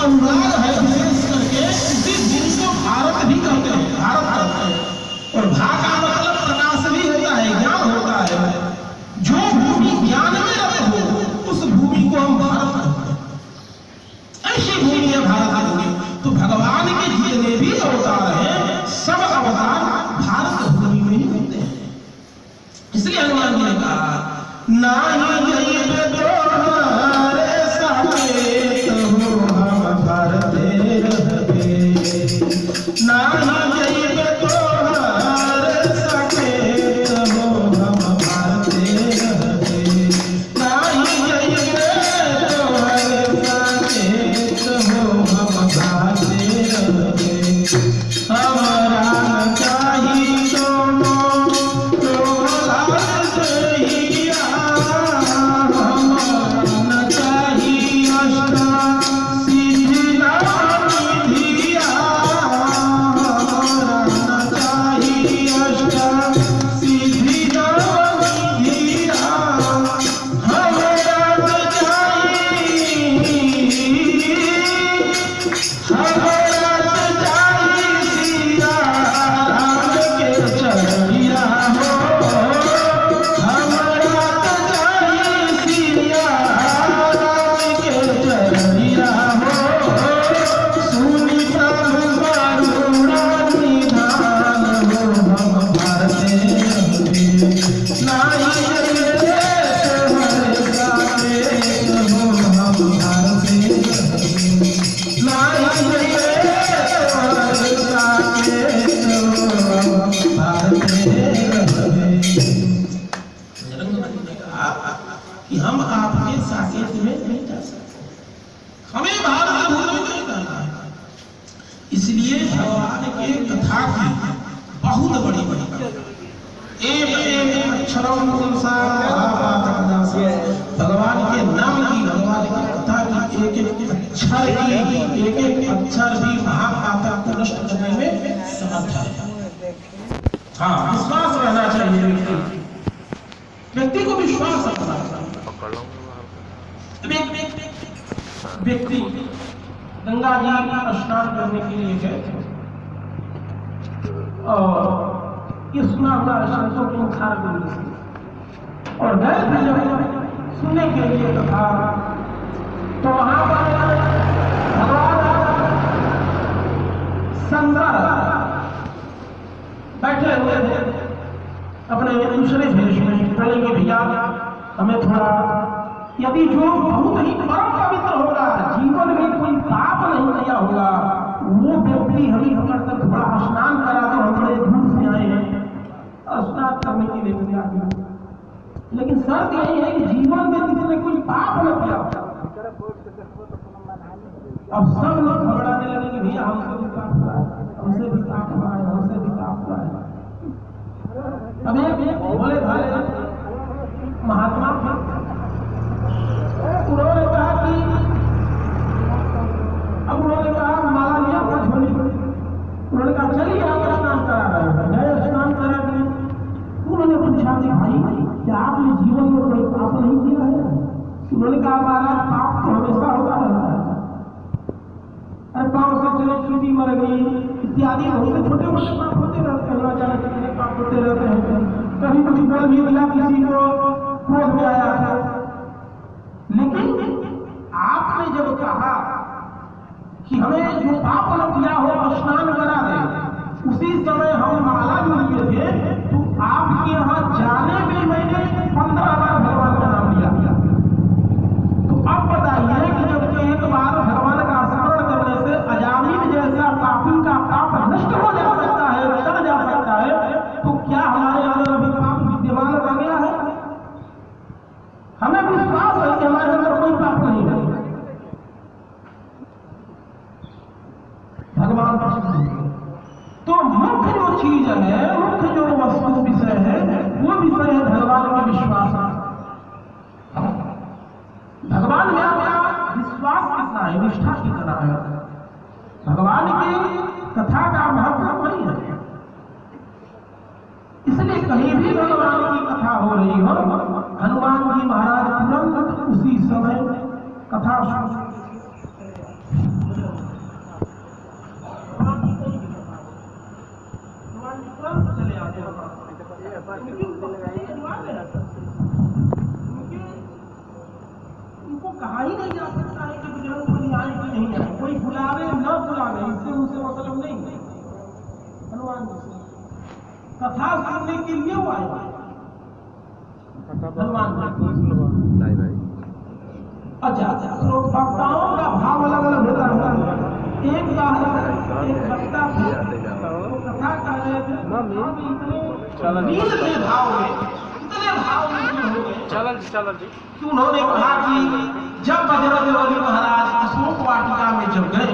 अनुराग है विशेष करके उसी दिन को भारत भी कहते हैं, भारत कहते हैं। और भा का मतलब प्रकाश भी होता है, ज्ञान होता है। जो भूमि ज्ञान में रत हो उस भूमि को हम भारत कहते हैं। ऐसी भूमि है भारत की भूमि। तो भगवान के जितने भी अवतार हैं सब अवतार भारत भूमि में ही होते हैं। इसलिए हनुमान जी ने कहा नाहि जइबे तोहरे साकेत हो हम भारते रहबे, नाहि जइबे तोहरे साकेत हो हम भारते रहबे, नाहि जइबे तोहरे साकेत हो हम भारते रहबे, हमरा न चाही कोनो कि हम आपके साकेत में नहीं जा सकते, हमें भारत भूमि में नहीं जाना है। इसलिए भगवान के कथा की बहुत बड़ी बड़ी एक अक्षरम भगवान के नाम की, भगवान की कथा की एक अक्षर भी महापातक को नष्ट करने में समर्थ है। हाँ, विश्वास रहना चाहिए, व्यक्ति को विश्वास रखना चाहिए। व्यक्ति गंगा जी स्नान करने के लिए गए थे और ये सुना हुआ संतों के मुखार बिंदु से, और गए थे जब सुनने के लिए कथा, तो वहां पर भगवान शंकर बैठे हुए थे अपने दूसरे भेष में, बोलेंगे भैया हमें थोड़ा, यदि जो बहुत ही परम पवित्र होगा, जीवन में कोई पाप नहीं किया होगा, वो व्यक्ति हमें हमारे तक थोड़ा स्नान करा तो हम बड़े दूर से आए हैं स्नान करने के लिए तैयार हैं, लेकिन शर्त यही है कि जीवन में किसी कोई पाप न किया। अब सब लोग घबराने लगे कि भैया हमसे भी पाप हुआ है, हमसे भी पाप हुआ है, हमसे भी पाप हुआ है। अब एक बोले भाले महात्मा उन्होंने कहा कि अब उन्होंने कहा माला लिया था झोली, उन्होंने कहा चलिए आप स्नान करा रहे हैं, गए स्नान करा दिए। उन्होंने पूछा कि भाई क्या आपने जीवन में कोई पाप नहीं किया है? उन्होंने कहा महाराज पाप तो हमेशा होता रहता है, अरे पाँव से चले चूटी मर गई इत्यादि बहुत छोटे मोटे पाप होते रहते हैं, कितने पाप होते रहते हैं। कभी कुछ बोल भी दिया, किसी को क्रोध में आया था, लेकिन आपने जब कहा कि हमें जो पाप न किया हो स्नान करा दे, उसी समय हम माला जो लिए थे, तो आपके यहाँ जाने में मैंने 15 बार भगवान का नाम लिया। तो अब बताइए कि जब एक बार भगवान का स्मरण करने से अजामिल जैसा पापी का पाप नष्ट हो जा सकता है, चल जा सकता है, तो क्या हमारे अंदर अभी पाप विद्यमान रह गया है? हमें विश्वास है कि हमारे अंदर कोई पाप नहीं है। भगवान तो मुख्य जो चीज है, मुख्य जो वस्तु विषय है, वो विषय है भगवान का विश्वास। भगवान में आपका विश्वास कितना है, निष्ठा कितना है, भगवान की कथा का महत्व वही है। इसलिए कहीं भी भगवान की कथा हो रही हो, हनुमान जी महाराज तुरंत उसी समय कथा कथा सुनने के लिए वो आए हनुमान नहीं भाई। अच्छा तो वक्ताओं का भाव अलग अलग होता है। एक वक्ता थे वो कथा कर रहे थे, नील के भाव में इतने भाव में हो गए चल जी कि उन्होंने कहा कि जब बजरंगबली महाराज अशोक वाटिका में जब गए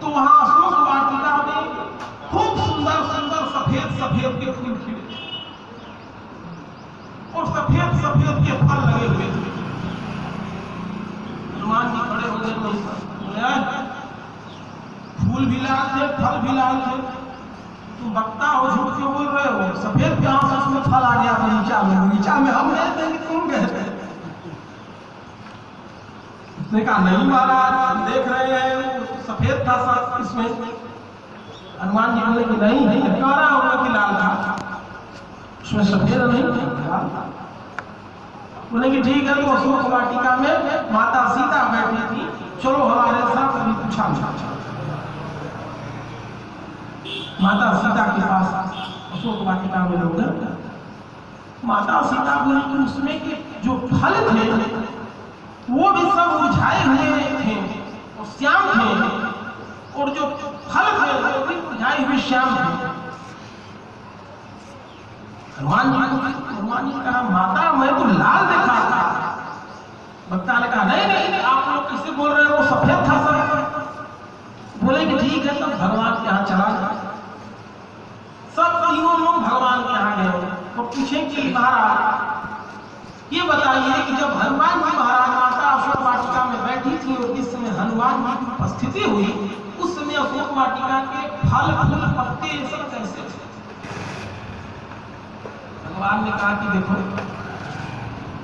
तो वहां अशोक वाटिका में खूब सुंदर सुंदर सफेद सफेद के फूल खिले और सफेद सफेद के फल लगे हुए थे। हनुमान जी खड़े हो गए तो फूल भी लाल थे, फल भी लाल थे, तुम वक्ता हो, झूठ क्यों बोल रहे हो? सफेद के आंसू उसमें फल आ गया बगीचा में हम गए थे कि तुम गए थे? उसने कहा नहीं महाराज, हम देख रहे हैं सफेद था सब इसमें। हनुमान जी बोले कि नहीं काला होगा कि लाल था, उसमें सफेद नहीं था। बोले कि ठीक है, तो अशोक वाटिका में माता सीता बैठी थी, चलो हमारे साथ अभी पूछा। माता सीता के पास अशोक वाटिका में लोग माता सीता बोली कि उसमें के जो फल थे वो भी सब मुरझाए हुए थे और श्याम थे, और जो फल थे वो भी मुरझाए हुए श्याम थे। हनुमान जी कहा माता मैं तो लाल देखा था। वक्ता ने कहा नहीं आप लोग किससे बोल रहे हो, वो सफेद था सब। बोले कि ठीक है, तब भगवान के यहाँ चला जाए। सब तीनों लोग भगवान के यहाँ गए और पूछे कि महाराज ये बताइए कि जब हनुमान जी महाराज माता अशोक वाटिका में बैठी थी और इस समय हनुमान जी की उपस्थिति हुई, उस समय अशोक वाटिका के फल फूल पत्ते सब कैसे थे? भगवान ने कहा कि देखो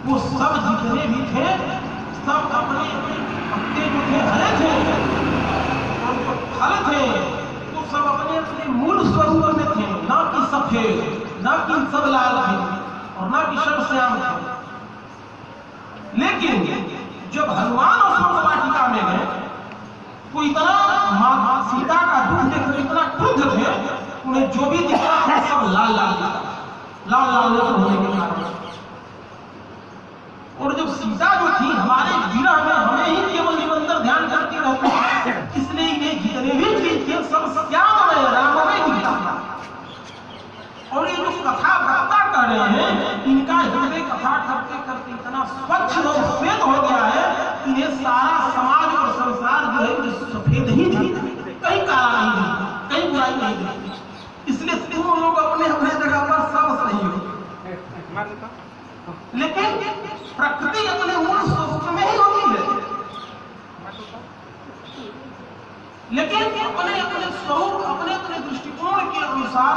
वो सब जितने भी थे सब अपने पत्ते जो थे हरे थे और जो फल थे वो सब अपने अपने मूल स्वरूप में थे, ना कि सफेद, ना कि सब लाल थे और ना कि सब श्याम थे। लेकिन जब हनुमान अशोक वाटिका में गए तो इतना माता सीता का दुख देखकर इतना क्रुद्ध थे, उन्हें जो भी दिखा सब लाल नजर होने के कारण। और जब सीता जो थी हमारे विरह में हमें ही केवल निरंतर ध्यान करती रहती है, इसलिए ये जितने भी चीज थे सब श्याममय राममय दिखता था। और ये जो कथा वक्ता कर रहे हैं इनका हृदय कथा करते करते इतना स्वच्छ और श्वेत हो गया है कि ये सारा समाज और संसार जो है जो सफेद ही थी, कहीं काला नहीं दिखता, कहीं बुराई नहीं दिखती। इसलिए तीनों लोग अपने अपने जगह पर सब सही हो, लेकिन प्रकृति अपने मूल स्वरूप में ही होती है। लेकिन अपने अपने स्वरूप अपने अपने दृष्टिकोण के अनुसार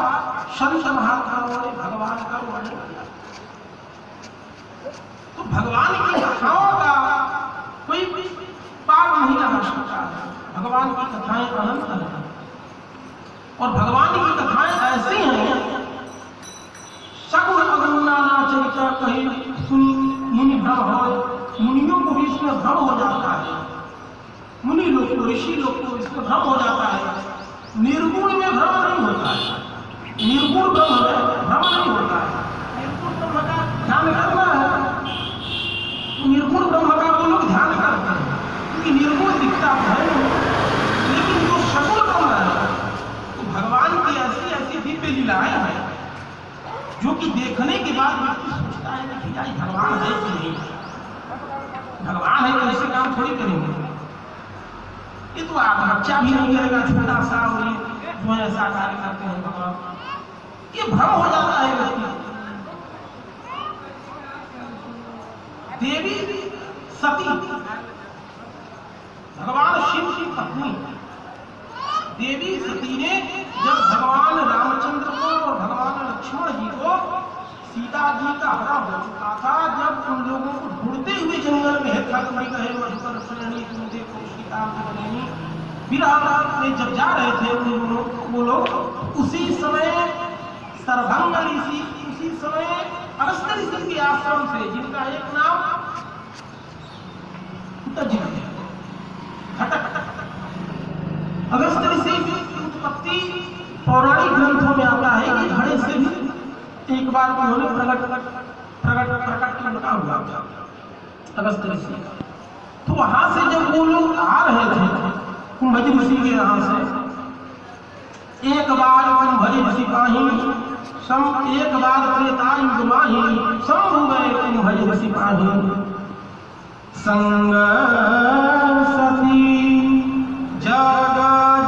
संत महात्माओं ने भगवान का वर्णन किया। तो भगवान की कथाओं का कोई पार नहीं लगा सकता है। भगवान की कथाएं अनंत हैं और भगवान की कथाएं ऐसी हैं सगुण अगुण नाना चरित्र कहीं सुनी मुनि भ्रम हो, मुनियों को भी इसमें भ्रम हो जाता है, मुनि लोग को ऋषि लोग को इसमें भ्रम हो जाता है। निर्गुण में भ्रम नहीं होता है, निर्गुण ब्रह्म में भ्रम नहीं होता है। निर्गुण ब्रह्म का ध्यान करना है तो निर्गुण ब्रह्म का वो लोग ध्यान करते हैं क्योंकि निर्गुण दिखता है, लेकिन जो सगुण ब्रह्म है तो भगवान की ऐसी ऐसी दिव्य लीलाएं हैं जो कि देखने के बाद व्यक्ति सोचता है कि यार भगवान है कि नहीं, भगवान है तो ऐसे काम थोड़ी करेंगे। ये तो आप बच्चा भी नहीं करेगा, छोटा सा जो ऐसा कार्य करते हैं भगवान, ये भ्रम हो जाता है व्यक्ति। देवी सती भगवान शिव की पत्नी देवी सती ने जब भगवान रामचंद्र को और भगवान लक्ष्मण जी को सीता जी का हरण हो चुका था, जब उन लोगों को ढूंढते हुए जंगल में मधुकर श्रेणी तुम देखो सीता बनेनी विराट में जब जा रहे थे वो लोग, उसी समय सर्वभंग ऋषि, उसी समय अगस्त्य ऋषि के आश्रम से जिनका एक नाम घटक अगस्त्य ऋषि की उत्पत्ति पौराणिक ग्रंथों में आता है कि घड़े से भी एक बार उन्होंने प्रकट किया लगा हुआ था अगस्त ऋषि का। तो वहां से जब वो लोग आ रहे थे कुंभज ऋषि के यहाँ से, एक बार कुंभज ऋषि पाही एक बार त्रेतायुग माही शंभु गए कुंभज ऋषि पाही संग सती जग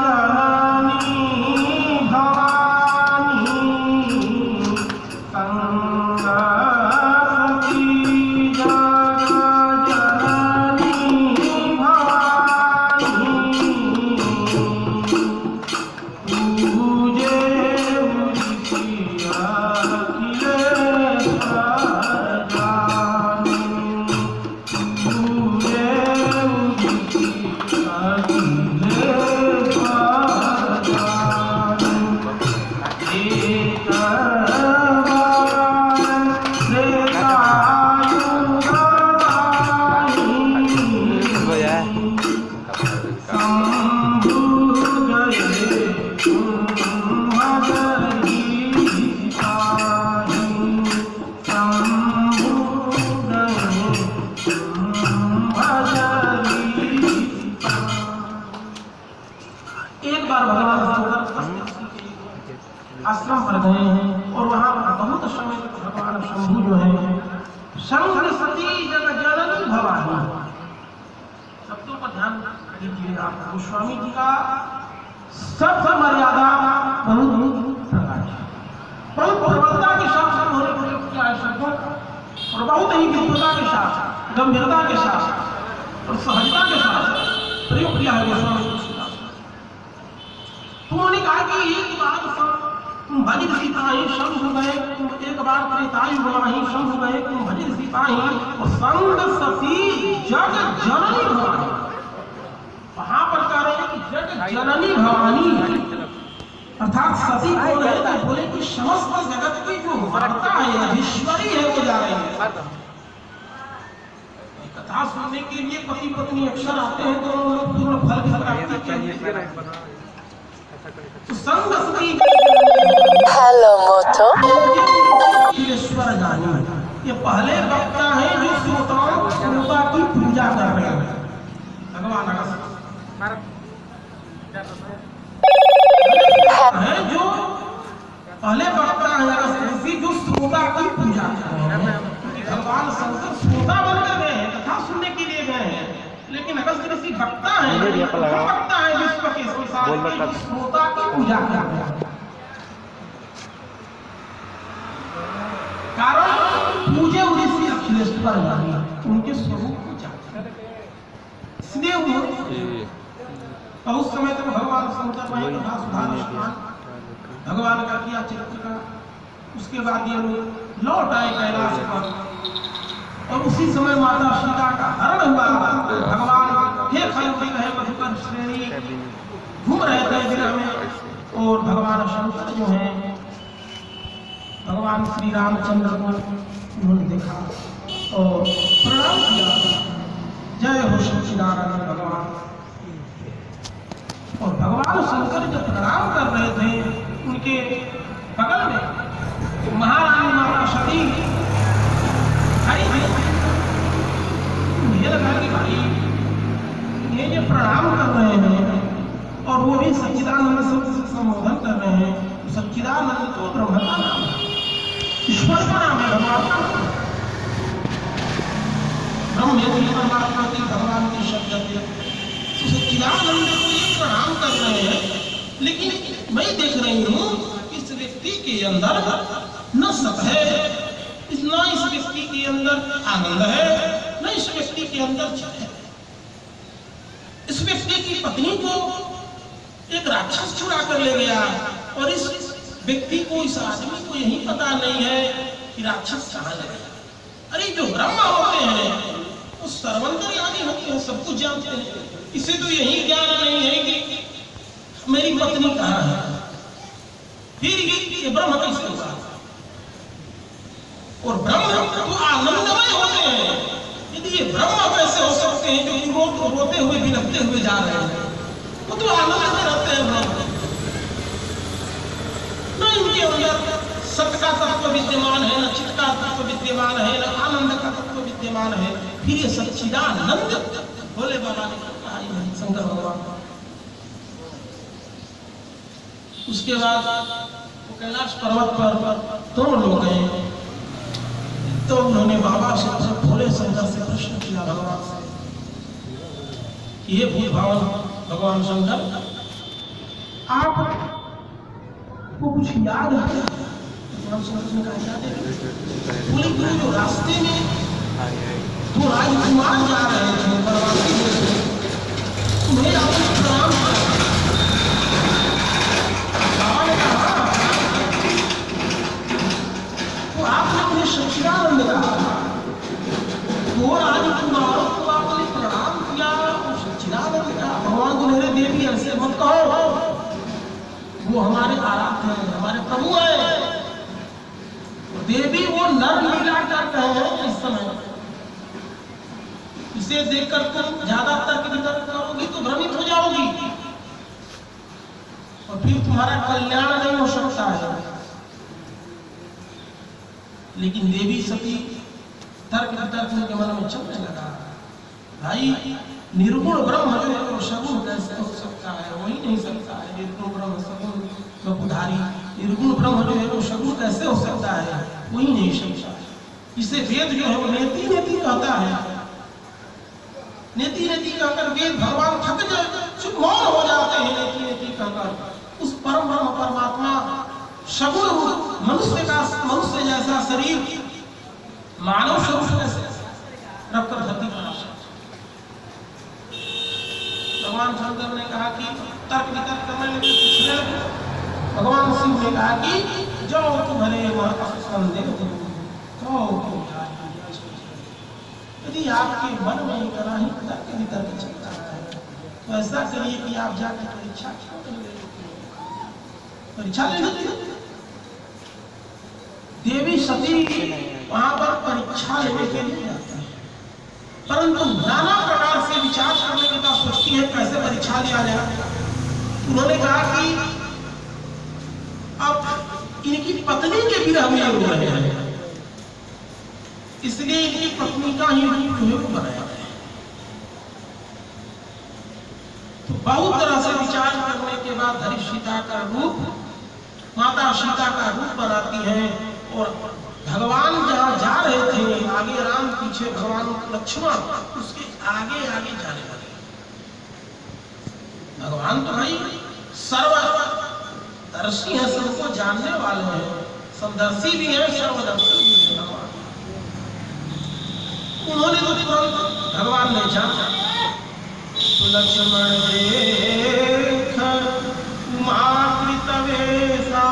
जननी भवानी संग सती जग जननी भवानी पूजे आश्रम पर गए हैं और वहां बहुत समय तक भगवान शंभु जो है संग सती जग जननी भवानी, शब्दों पर ध्यान दीजिए आप। गोस्वामी जी का सब मर्यादा बहुत प्रबलता के साथ उन्होंने प्रयोग किया है शब्दों और बहुत ही विद्वता के साथ गंभीरता के साथ और सहजता के साथ प्रयोग किया है गोस्वामी जी। तो उन्होंने कहा कि एक बार कुंभज ऋषि पाही शंभु गए, एक बार त्रेतायुग माही शंभु गए कुंभज ऋषि पाही और संग सती जग जननी भवानी। वहां पर कह रहे हैं कि जग जननी भवानी अर्थात सती बोल रहे थे, बोले कि समस्त जगत की जो वार्ता है ईश्वरी है वो जा रही है। कथा सुनने के लिए पति पत्नी अक्सर आते हैं तो लोग पूर्ण फल की प्राप्ति करते हैं। संग सती हेलो मोटो ईश्वर जानी, ये पहले वक्ता है जो श्रोता की पूजा कर रहे हैं। भगवान है जो पहले वक्ता है अगस्त जो श्रोता की पूजा कर रहे हैं। भगवान शंकर श्रोता बनकर गए हैं, कथा सुनने के लिए गए हैं, लेकिन अगस्त ऋषि वक्ता है, वक्ता है विश्व के श्रोता की पूजा कर रहे हैं। कारण पूजे ऋषि अखिलेश्वर उनके स्वरूप को जानते, इसलिए उस समय तक भगवान शंकर वहीं कथा सुधार भगवान का किया चरित्र का। उसके बाद ये लोग लौट आए कैलाश पर और उसी समय माता सीता का हरण हुआ। भगवान हे खलती रहे मधुकर श्रेणी घूम रहे थे विरह में और भगवान शंकर जो है भगवान श्री रामचंद्र को उन्होंने देखा और प्रणाम किया, जय हो सच्चिदानंद भगवान। और भगवान शंकर जब प्रणाम कर रहे थे उनके बगल में महारानी माता सती खड़ी थी। मुझे लगा कि भाई ये जो प्रणाम कर रहे हैं और वो भी सच्चिदानंद से संबोधन कर रहे हैं, सच्चिदानंद तो ब्रह्म का नाम है, ईश्वर का नाम है, भगवान का नाम है। ब्रह्म यदि परमात्मा की भगवान की शब्द सच्चिदानंद को ये प्रणाम कर रहे हैं, लेकिन मैं देख रही हूँ इस व्यक्ति के अंदर न सत है, न इस व्यक्ति के अंदर आनंद है, न इस व्यक्ति के अंदर चित्त है। इस व्यक्ति की पत्नी को एक राक्षस चुरा कर ले गया और इस व्यक्ति को, इस आदमी को यही पता नहीं है कि राक्षस कहाँ लगे। अरे जो ब्रह्मा होते हैं वो सर्वंतर्यामी होते हैं, सब कुछ जानते हैं। इसे तो यही ज्ञान नहीं है कि मेरी पत्नी कहाँ है, फिर ये ब्रह्म कैसे होगा। और ब्रह्म तो आनंदमय होते हैं, यदि ये ब्रह्म कैसे हो सकते हैं जो रोते हुए बिलखते हुए जा रहे हैं, वो तो आनंद में रहते हैं ब्रह्म। के अंदर सत्य का तत्व विद्यमान है, न चित्त का तत्व विद्यमान है, न आनंद का तत्व विद्यमान है, फिर ये सच्चिदानंद भोले बाबा ने कहा शंकर भगवान। उसके बाद वो कैलाश पर्वत पर दोनों लोग गए, तो उन्होंने बाबा से भोले शंकर से प्रश्न किया भगवान से, ये भूल भावन भगवान शंकर आप को कुछ याद है? भगवान शंकर ने कहा याद है, बोले कि जो रास्ते में तो राजकुमार जा रहे थे बर्बादी में, तुम्हें आपने प्रणाम किया। बाबा ने कहा तो आपने उन्हें सच्चिदानंद कहा, वो राजकुमारों को आपने प्रणाम किया और सच्चिदानंद कहा। भगवान को मेरे देवी ऐसे मत कहो, वो हमारे आराध्य हैं, हमारे प्रभु हैं। देवी वो नर लीला करते हैं इस समय, इसे देखकर तुम ज्यादा तर्क वितर्क करोगी तो भ्रमित हो जाओगी और फिर तुम्हारा कल्याण नहीं हो सकता है। लेकिन देवी सती तर्क वितर्क उनके मन में चलने लगा, भाई निर्गुण ब्रह्म जो है वो सगुण कैसे हो सकता है? हो ही नहीं सकता है। निर्गुण ब्रह्म सगुण बहुधारी, निर्गुण ब्रह्म जो है वो सगुण कैसे हो सकता है? हो ही नहीं सकता। इसे वेद जो है वो नेति नेति कहता है, नेति नेति कहकर वेद भगवान थक जाए, चुप मौन हो जाते हैं नेति नेति कहकर। उस परम ब्रह्म परमात्मा सगुण रूप मनुष्य जैसा शरीर मानव स्वरूप कैसे रखकर धरती पर भगवान शंकर ने कहा कि तर्क वितर्क करने लगे, पूछने लगे। भगवान शिव ने कहा कि जाओ तुम्हारे वहां संदेह हो, यदि आपके मन में इतना ही तर्क वितर्क चलता है तो ऐसा करिए कि आप जाकर परीक्षा ले लीजिए। देवी सती वहां पर परीक्षा लेने के लिए जाती है, परंतु नाना प्रकार से विचार करने के बाद सोचती है कैसे परीक्षा लिया जाए। उन्होंने कहा कि अब इनकी पत्नी के विरह में रो रहे हैं, इसलिए इनकी पत्नी का ही रूप बनाया है। तो बहुत तरह से विचार करने के बाद धरी सीता का रूप, माता सीता का रूप बनाती है और भगवान जहां जा रहे थे, आगे राम पीछे भगवान लक्ष्मण, उसके आगे आगे जाने लगे। भगवान तो भाई सर्वदर्शी है, सबको जानने वाले हैं, समदर्शी भी है, सर्वदर्शी भी है भगवान। उन्होंने तो तुरंत भगवान ने जाना, तो लक्ष्मण देख उमाकृत वेशा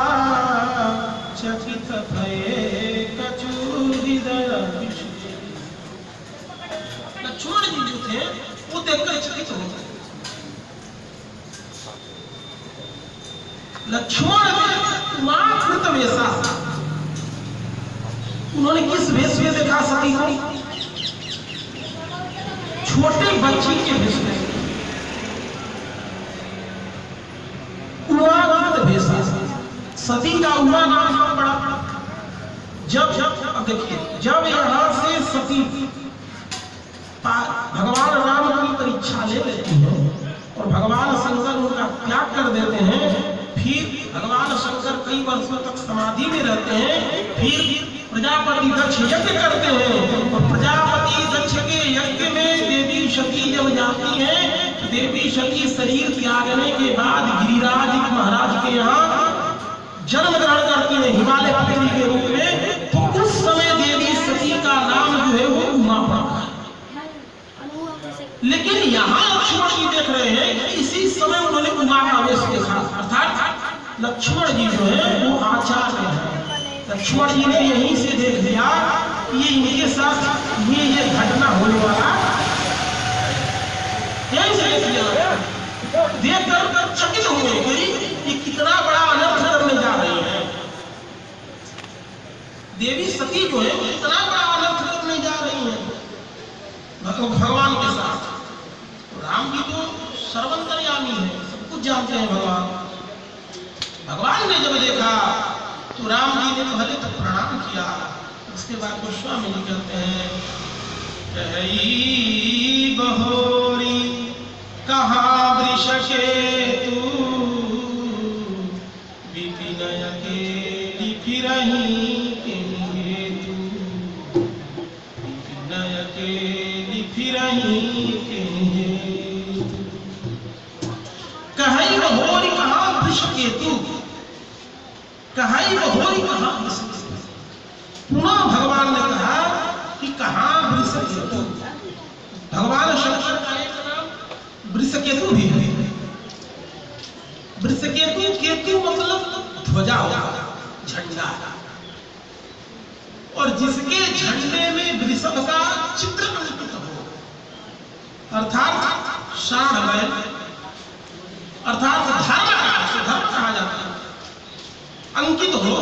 चकित भये कछु हृदय विषय। लक्ष्मण जी जो थे वो देखकर चकित हो गए। लक्ष्मण ने उमाकृत वेशा, उन्होंने किस वेश में देखा सती को? छोटे बच्ची के भेष में, उमाकृत भेष। सती का उमा नाम पड़ा। जब अब देखिए, जब यहां से सती भगवान राम की परीक्षा ले लेती है और भगवान शंकर उनका त्याग कर देते हैं, फिर भगवान शंकर कई वर्षों तक समाधि में रहते हैं, फिर प्रजापति दक्ष यज्ञ करते हैं और प्रजापति दक्ष के यज्ञ में देवी सती जब जाती है, तो देवी सती शरीर त्यागने के बाद गिरिराज महाराज के यहाँ जन्म ग्रहण करती है हिमालय पुत्री के रूप में। तो उस समय देवी सती का नाम जो है वो उमा पड़ा है। लेकिन यहाँ लक्ष्मण जी देख रहे हैं कि इसी समय उन्होंने उमा का वेश देखा, अर्थात लक्ष्मण जी जो है वो आचार्य है। लक्ष्मण जी ने यहीं से देख लिया कि ये इनके साथ ये घटना होने वाला, यहीं से देख लिया, देखकर चकित हुए कि ये कितना बड़ा अनर्थ करने जा रही है। देवी सती जो है वो कितना बड़ा अनर्थ करने जा रही है भगवान के साथ। राम जी तो सर्वंतर्यामी है, सब कुछ जानते हैं भगवान। भगवान ने जब देखा तो राम जी ने पहले तो प्रणाम किया, उसके बाद गोस्वामी जी कहते हैं कही बहोरी कहाँ वृषकेतु विपिन अकेली फिरहीं के हेतु, विपिन अकेली फिरहीं के हेतु। कहीं बहोरी कहाँ वृषकेतु, कहीं बहोरी कहाँ वृषकेतु। पुनः भगवान ने कहा कि कहाँ वृषकेतु। भगवान शंकर का एक नाम वृषकेतु भी है। वृषकेतु, केतु मतलब ध्वजा होगा, झंडा, और जिसके झंडे में वृषभ का चित्र अंकित हो, अर्थात शाण बैल, अर्थात धर्म कहा जाता है, अंकित हो,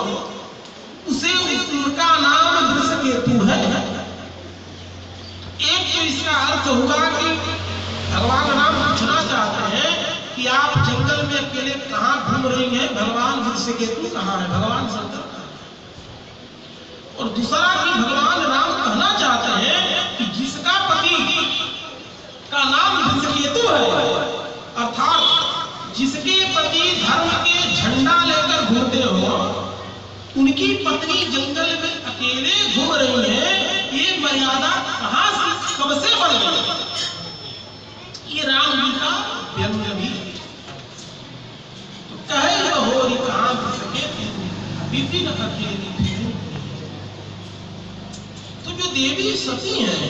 उसे उनका नाम वृषकेतु है। एक तो इसका अर्थ होगा कि भगवान राम पूछना चाहते हैं कि आप जंगल में अकेले कहां घूम रही हैं, भगवान वृषकेतु कहां है, भगवान शंकर कहां है। और दूसरा कि भगवान राम कहना चाहते हैं कि जिसका पति का नाम वृषकेतु है, अर्थात जिसके पति धर्म के झंडा लेकर घूमते हो, उनकी पत्नी जंगल में अकेले घूम रही है, ये मर्यादा कहां से कब से बन गई। ये राम जी का व्यंग भी। तो कहे बहोरी कहाँ वृषकेतु विपिन अकेली फिरहीं। तो जो देवी सती हैं,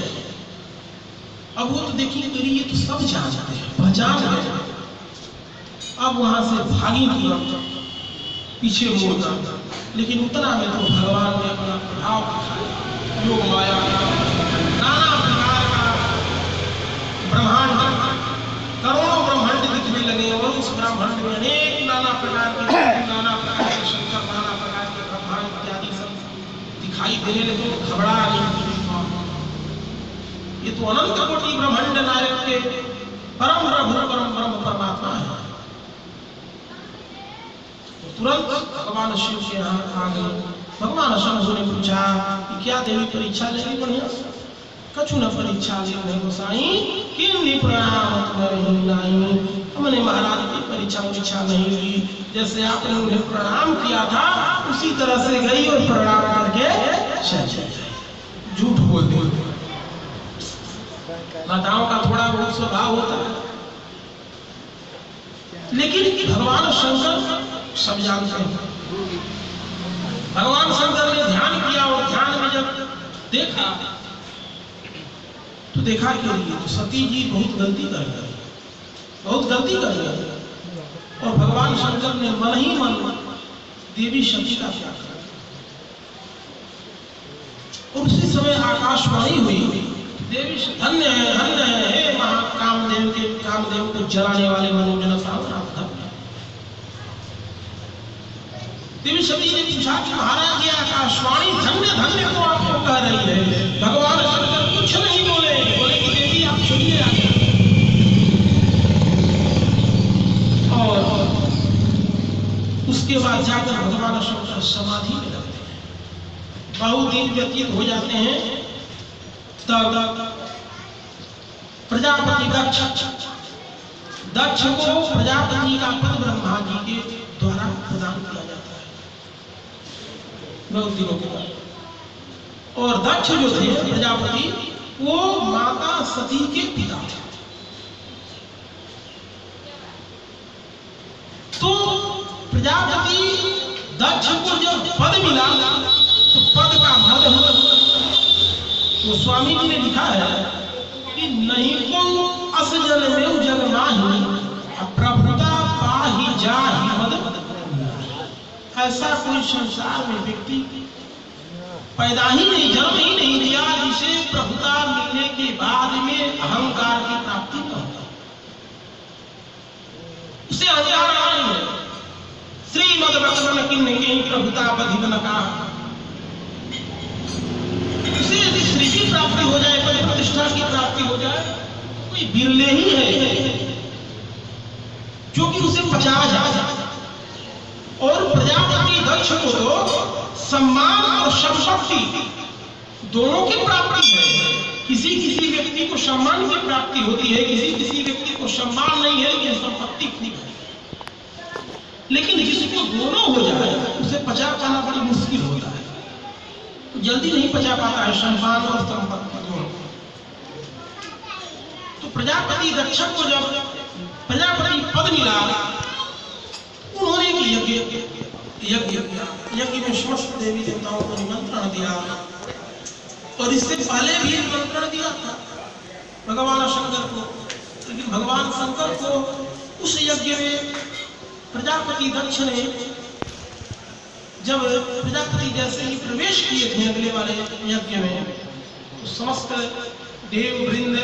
अब वो तो देखिए मेरी ये तो सब जानते हैं, पहचान है। अब वहां से भागी थी, पीछे मुड़ना, लेकिन उतना में तो भगवान ने अपना प्रभाव दिखाया, योग माया नाना प्रकार का ब्रह्मांड, करोड़ों ब्रह्मांड दिखने लगे, और उस ब्रह्मांड में अनेक नाना प्रकार के शंकर, नाना प्रकार के ब्रह्मांड इत्यादि सब दिखाई देने लगे। घबरा नहीं, ये तो अनंत कोटि ब्रह्मांड नायक के परम प्रभु परम ब्रह्म परमात्मा है। तुरंत भगवान शिव के यहाँ आ गए। भगवान शंभु ने पूछा कि क्या देवी परीक्षा लेगी, बढ़िया कछु न परीक्षा ले गोसाई, किन्नी प्रणाम हमने महाराज की परीक्षा नहीं ली, जैसे आपने उन्हें प्रणाम किया था उसी तरह से गई और प्रणाम करके झूठ बोल दी। माताओं का थोड़ा बहुत स्वभाव होता है, लेकिन भगवान शंकर सब जानते हैं। भगवान शंकर ने ध्यान किया, और ध्यान में जब देखा तो देखा कि तो सती जी बहुत गलती कर गई, बहुत गलती कर गई। और भगवान शंकर ने मन ही मन देवी सती का त्याग कर दिया। और उसी समय आकाशवाणी हुई, देवी धन्य है, धन्य है, हे महाकामदेव के कामदेव को जलाने वाले मनोजन सावधान। देवी सती ने पूछा कि महाराज ये आकाशवाणी धन्य धन्य तो आपको कह रही है। भगवान शंकर कुछ नहीं बोले, बोले कि देवी आप सुनिए आगे। और उसके बाद जाकर भगवान शंकर समाधि में लगते हैं। बहुत दिन व्यतीत हो जाते हैं, तब प्रजापति दक्ष को प्रजापति का पद ब्रह्मा जी के द्वारा प्रदान किया जाता है बहुत दिनों के बाद। और दक्ष जो थे प्रजापति, वो माता सती के पिता थे। तो प्रजापति दक्ष को जब पद मिला तो पद का मद हो। तो स्वामी जी ने लिखा है कि नहीं को अस जन में जग माही प्रभुता पाही जाहि मद। ऐसा कोई संसार में व्यक्ति पैदा ही नहीं, जन्म ही नहीं लिया जिसे प्रभुता मिलने के बाद में अहंकार की प्राप्ति न हो। उसे अहंकार नहीं है। श्रीमद भगवान की प्रभुता बधिवन का, उसे यदि श्री की प्राप्ति हो जाए, पद प्रतिष्ठा की प्राप्ति हो जाए, कोई बिरले ही है जो कि उसे पचा जाए। और प्रजापति दक्ष को तो सम्मान और संपत्ति दोनों की प्राप्ति है। किसी किसी व्यक्ति को सम्मान की प्राप्ति होती है, किसी किसी व्यक्ति को सम्मान नहीं है लेकिन संपत्ति खूब है। लेकिन जिसको दोनों हो जाए उसे पचा पाना बड़ी मुश्किल होता है, तो जल्दी नहीं पचा पाता है सम्मान और संपत्ति दोनों। तो प्रजापति दक्ष को जब प्रजापति पद मिला, उन्होंने यज्ञ में समस्त देवी देवताओं को निमंत्रण दिया, और इससे पहले भी निमंत्रण दिया था भगवान शंकर को। लेकिन भगवान शंकर को उस यज्ञ में प्रजापति दक्ष ने, जब प्रजापति जैसे ही प्रवेश किए थे अगले वाले यज्ञ में, तो समस्त देव वृंद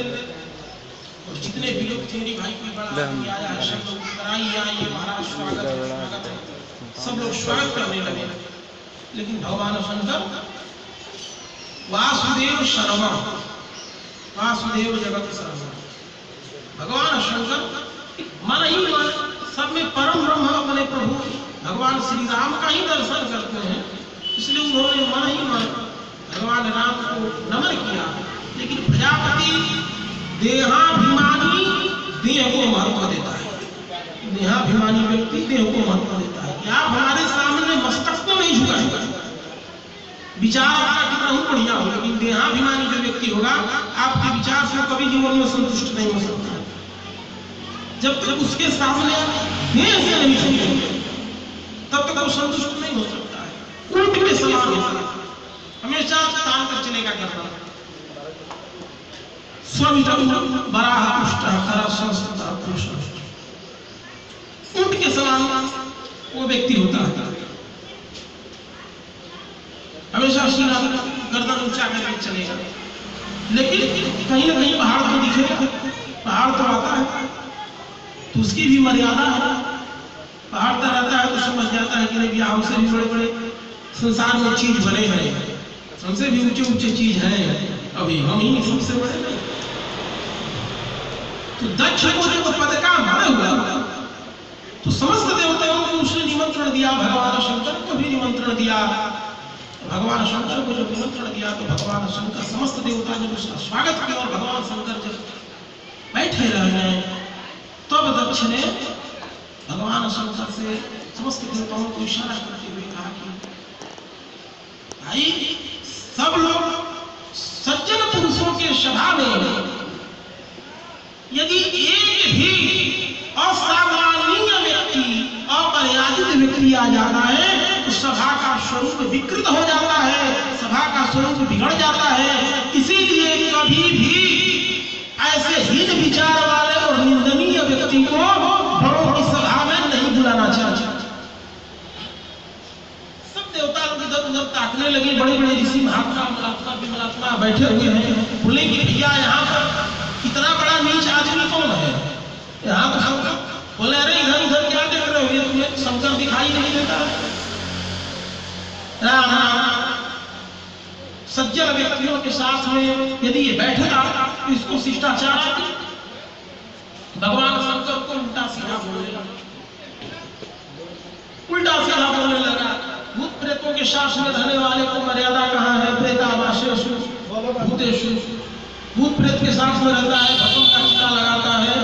और जितने भी लोग थे, भाई कोई बड़ा आया है, सब लोग आइए महाराज स्वागत है, सब लोग स्वागत करने लगे। लेकिन भगवान शंकर वासुदेव शर्मा, वासुदेव जगत शर्मा, भगवान शंकर मन ही मन सब में परम ब्रह्म अपने प्रभु भगवान श्री राम का ही दर्शन करते हैं, इसलिए उन्होंने मन ही मन भगवान राम को नमन किया। लेकिन प्रजापति देहाभिमानी देह को महत्व देता है, देहाभिमानी व्यक्ति देह को महत्व देता है कि आप हमारे सामने मस्तक को नहीं झुकाएगा, विचार आपका कितना ही बढ़िया हो, लेकिन देहाभिमानी जो व्यक्ति होगा आपके विचार से कभी जीवन में संतुष्ट नहीं हो सकता है। जब तक उसके सामने देह से नहीं छूटे तब तक वो संतुष्ट नहीं हो सकता है। उल्ट के समान होता है, हमेशा तान कर चलेगा करना। स्वमितम बराह पुष्टः कर संस्कृतः पुरुषः, उल्ट के समान वो व्यक्ति होता है, हमेशा सीधा गर्दन ऊंचा करके चलेगा। लेकिन कहीं ना कहीं पहाड़ तो दिखेगा, पहाड़ तो आता है तो उसकी भी मर्यादा है। पहाड़ तो रहता है तो समझ जाता है कि नहीं भैया हमसे भी बड़े बड़े संसार में चीज बने हैं, हमसे भी ऊंचे ऊंचे चीज हैं, अभी हम ही सबसे बड़े हैं। तो दक्ष को जब पद का बड़ा हुआ तो समस्त देवताओं को उसने निमंत्रण दिया, भगवान शंकर को भी निमंत्रण दिया। भगवान शंकर को जब निमंत्रण दिया तो भगवान शंकर समस्त देवता जब उसका स्वागत किया, और भगवान शंकर जब बैठे रहे तब दक्ष ने भगवान शंकर से समस्त देवताओं को इशारा करते हुए कहा कि भाई सब लोग सज्जन पुरुषों के सभा में यदि एक भी असामान्य व्यक्ति, अपरियाजित व्यक्ति आ जाता है तो सभा का स्वरूप विकृत हो जाता है, सभा का स्वरूप बिगड़ जाता है। इसीलिए कभी भी ऐसे हीन विचार वाले और निंदनीय व्यक्ति को बड़ों की सभा में नहीं बुलाना चाहिए। सब देवता लोग इधर उधर ताकने लगे, बड़े बड़े ऋषि महात्मा बैठे हुए हैं, बोले कि भैया यहाँ पर इतना बड़ा नीच आदमी कौन है यहाँ पर शंकर? बोले अरे इधर उधर क्या देख रहे हो, तुम्हें शंकर दिखाई नहीं देता? सज्जन व्यक्तियों के साथ में यदि ये बैठेगा तो इसको शिष्टाचार भगवान शंकर को उल्टा सीधा बोलने लगा। भूत प्रेतों के साथ में रहने वाले को मर्यादा कहाँ है? प्रेतावासेषु भूतेषु, भूत प्रेत के साथ में रहता है, भगवान का टीका लगाता है,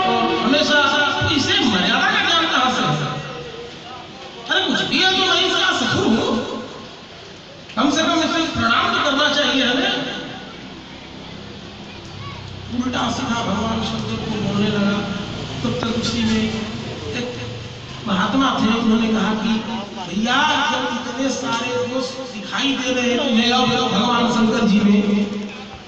और हमेशा इसे मर्यादा का ज्ञान कहां से है? अरे कुछ भी है तो मैं इसका ससुर हूं, कम से कम इसे प्रणाम तो करना चाहिए हमें। उल्टा सीधा भगवान शंकर को बोलने लगा। तब तक उसी में एक महात्मा थे, उन्होंने कहा कि भैया जब इतने सारे दोष दिखाई दे रहे हैं भगवान शंकर जी में,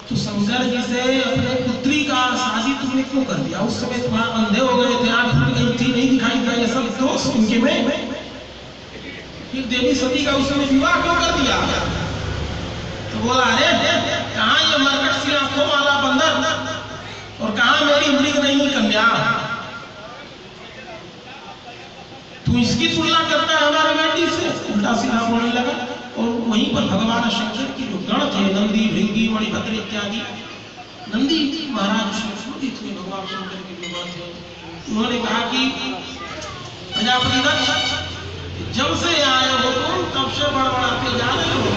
तो शंकर जी से अपने पुत्री का शादी तुमने क्यों कर दिया? उस समय तुम अंधे हो गए थे, आंख फूट गई थी, नहीं दिखाई दिया, ये सब दोष इनके में। फिर देवी सती का उस समय विवाह क्यों कर दिया? तो बोला अरे कहाँ ये मरकट सी आंखों वाला बंदर और कहाँ मेरी मृग नहीं कन्या, तू इसकी तुलना करता है हमारे बेटी से? उल्टा सीधा बोलने लगा। और वहीं पर भगवान शंकर की जो गण थे, नंदी भृंगी मणिभद्र इत्यादि, नंदी महाराज संस्कृति थे भगवान शंकर के जो गण थे, उन्होंने कहा कि प्रजापति दक्ष, जब से आए हो तुम तब से बड़बड़ाते जा रहे हो,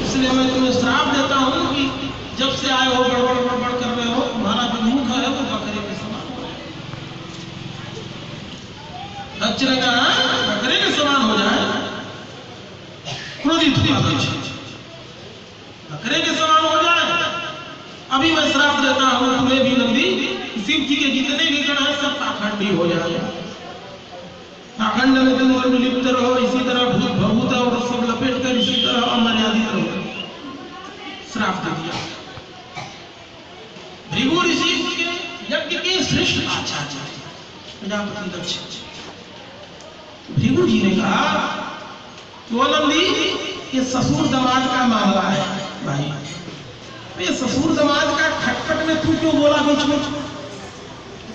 इसलिए मैं तुम्हें श्राप देता हूं कि जब से आए हो बड़बड़ बड़बड़ कर रहे हो, तुम्हारा जो मुख है वो बकरे के समान हो जाए। दक्ष ने कहा बकरे के समान हो जाए, क्रोधित हुआ दक्ष, बकरे के समान हो जाए, अभी मैं श्राप देता हूं तुम्हें भी नंदी, शिव जी के जितने भी गण हैं सब पाखंडी हो जाए, पाखंड में तुम लिप्त रहो, इसी तरह भूत भभूत और सब लपेट कर इसी तरह अमर्यादित रहो। श्राप दे दिया। भृगु ऋषि के यज्ञ के श्रेष्ठ आचार्य प्रजापति दक्ष, भृगु जी ने कहा कि वो नंदी, ये ससुर दामाद का मामला है भाई, ये ससुर दामाद का खटखट में तू क्यों बोला बीच में?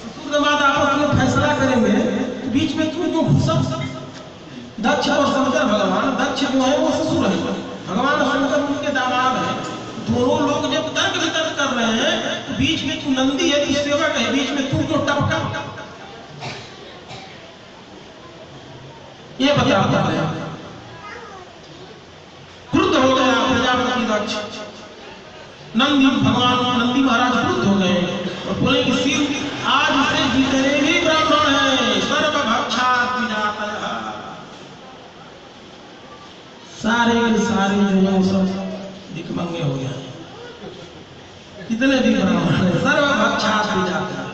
ससुर दामाद आपस में फैसला करेंगे, बीच में तू क्यों घुसा? दक्ष और शंकर भगवान, दक्ष जो है वो ससुर है, भगवान शंकर उनके दामाद है, दोनों लोग जब तर्क वितर्क कर रहे हैं तो बीच में तू नंदी है, तू सेवक है, बीच में तू क्यों टपका? ये बता रहे हैं। क्रुद्ध हो गया प्रजापति दक्ष, नंदी भगवान नंदी महाराज क्रुद्ध हो गए और बोले कि शिव आज से जितने भी ब्राह्मण हैं सर्वभक्षात् विजातयः, सारे के सारे जो है सब भिखमंगे हो गया, कितने भी ब्राह्मण हैं सर्वभक्षात् विजातयः,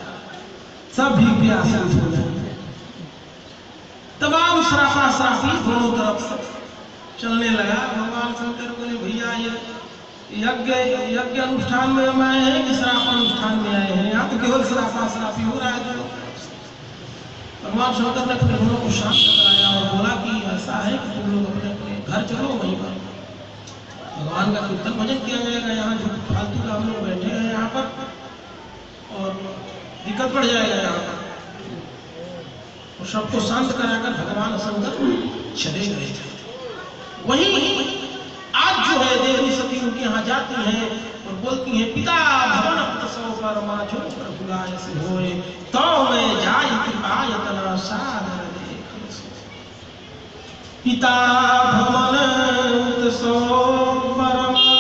सब भीख प्यासे हो गए। तमाम श्रापा श्रापी दोनों तरफ से चलने लगा। भगवान शंकर बोले भैया ये यज्ञ अनुष्ठान में हम आए हैं कि श्राप अनुष्ठान में आए हैं? यहाँ तो केवल श्रापा श्रापी हो रहा है। भगवान शंकर ने अपने दोनों को शांत कराया और बोला कि ऐसा है कि तुम लोग अपने अपने घर चलो, वहीं पर भगवान का कीर्तन भजन किया जाएगा, यहाँ जो फालतू का हम लोग बैठे हैं यहाँ पर और दिक्कत बढ़ जाएगा यहाँ पर। और सबको शांत कराकर भगवान शंकर चले गए थे। वहीं आज जो है देवी सती उनके यहाँ जाती हैं और बोलती हैं पिता भवन अपतसो परमा जो प्रभुराय से होए तो मैं जाय कृपायतना सादर देख। पिता भवन अपतसो परमा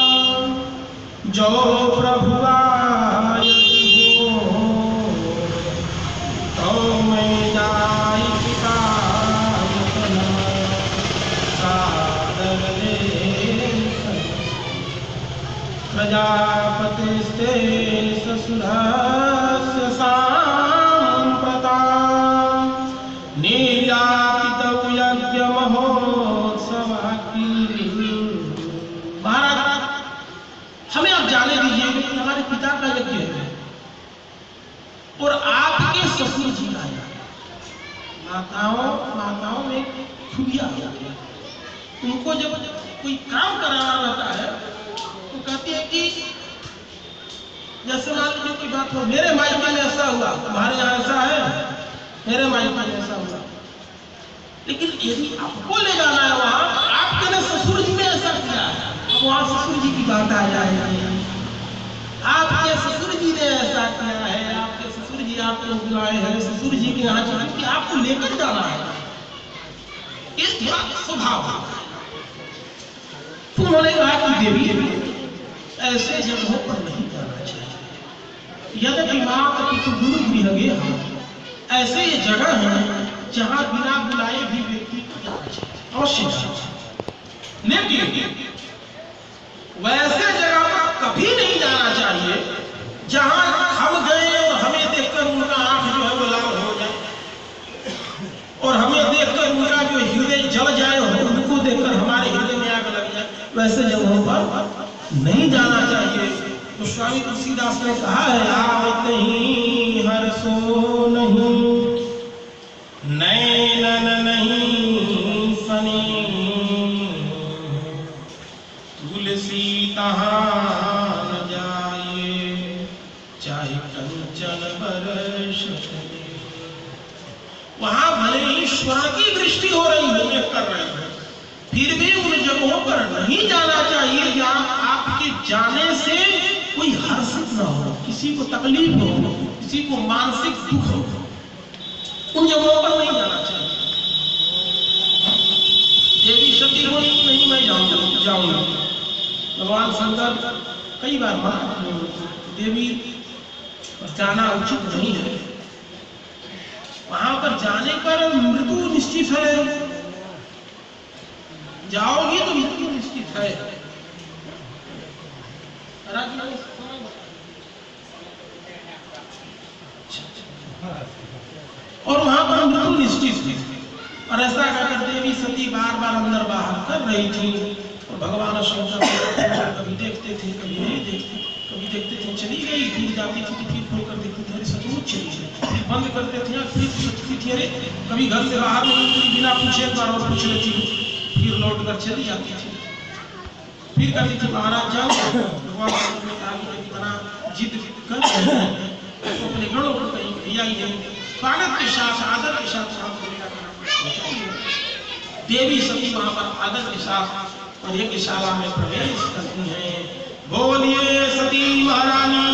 जो प्रभुराय से होए तो मैं जाय कृपायतना सादर प्रजापतिस्ते ससुरस्य साम्प्रता निर्यापितौ यज्ञ महोत्सवाकी। महाराज हमें अब जाने दीजिए कि हमारे पिता का यज्ञ है और आपके ससुर जी का है। माताओं में खुबिया है, उनको जब कोई काम कराना रहता है तो कहती है कि जैसे मान लीजिए कोई बात हो, मेरे मायके में ऐसा हुआ, तुम्हारे यहाँ ऐसा है, मेरे मायके में ऐसा हुआ, लेकिन यदि आपको ले जाना है वहां, आपके ने ससुर जी ने ऐसा किया है, अब वहां ससुर जी की बात आ जाएगी। आपके ससुर जी ने ऐसा किया है, आपके ससुर जी आपको बुलाए हैं, ससुर जी के यहाँ चले कि आपको लेकर जाना है, इस स्वभाव उन्होंने कहा कि देवी ऐसे जगहों पर नहीं जाना चाहिए। यद्यपि मात पितु गुरु गृह ऐसे ये जगह है जहां बिना बुलाए भी व्यक्ति को जाना चाहिए, अवश्य। लेकिन वैसे जगह पर कभी नहीं जाना चाहिए जहां हम गए और हमें देखकर उनका आंख जो है वो लाल हो जाए और हमें देखकर उनका जो हृदय जल जाए और उनको देखकर हमारे हृदय में आग लग जाए, वैसे जगहों पर नहीं जाना चाहिए। तो स्वामी तुलसीदास ने कहा है आवत ही हर्षो नहीं नैनन नहीं सनी तुलसी तहाँ न जाए चाहे कंचन बरस। वहां भले ही स्वर्ण की दृष्टि हो रही है, कर रहे हैं, फिर भी उन जगहों पर नहीं जाना चाहिए जहां आपके जाने से कोई हर्षित न हो, किसी को तकलीफ हो, किसी को मानसिक दुख हो। उन जगहों पर नहीं जाना चाहिए। देवी सती बोली नहीं मैं जाऊंगा। भगवान शंकर कई बार मना, देवी जाना उचित नहीं है, वहां पर जाने पर मृत्यु निश्चित है, जाओगी तो मृत्यु निश्चित है। और वहां पर मृत्यु निश्चित है। और ऐसा कहकर देवी सती बार बार अंदर बाहर कर रही थी और भगवान शंकर कभी देखते थे कभी नहीं देखते, कभी देखते थे चली गई, फिर जाती थी तो फिर खोलकर देखते थे अरे सचमुच चली गई, फिर बंद करते थे फिर सोचती थी अरे कभी घर से बाहर नहीं निकली, बिना पूछे एक बार और पूछ लेती, फिर लौट कर चली जाती थी। फिर कहती थी महाराज जाओ, भगवान शंकर ने कहा कि बना जिद कर तो अपने गणों को कहीं भैया ही नहीं, स्वागत के साथ आदर के साथ देवी सती वहां पर आदर के साथ और यज्ञशाला में प्रवेश करती हैं। बोलिए सती महारानी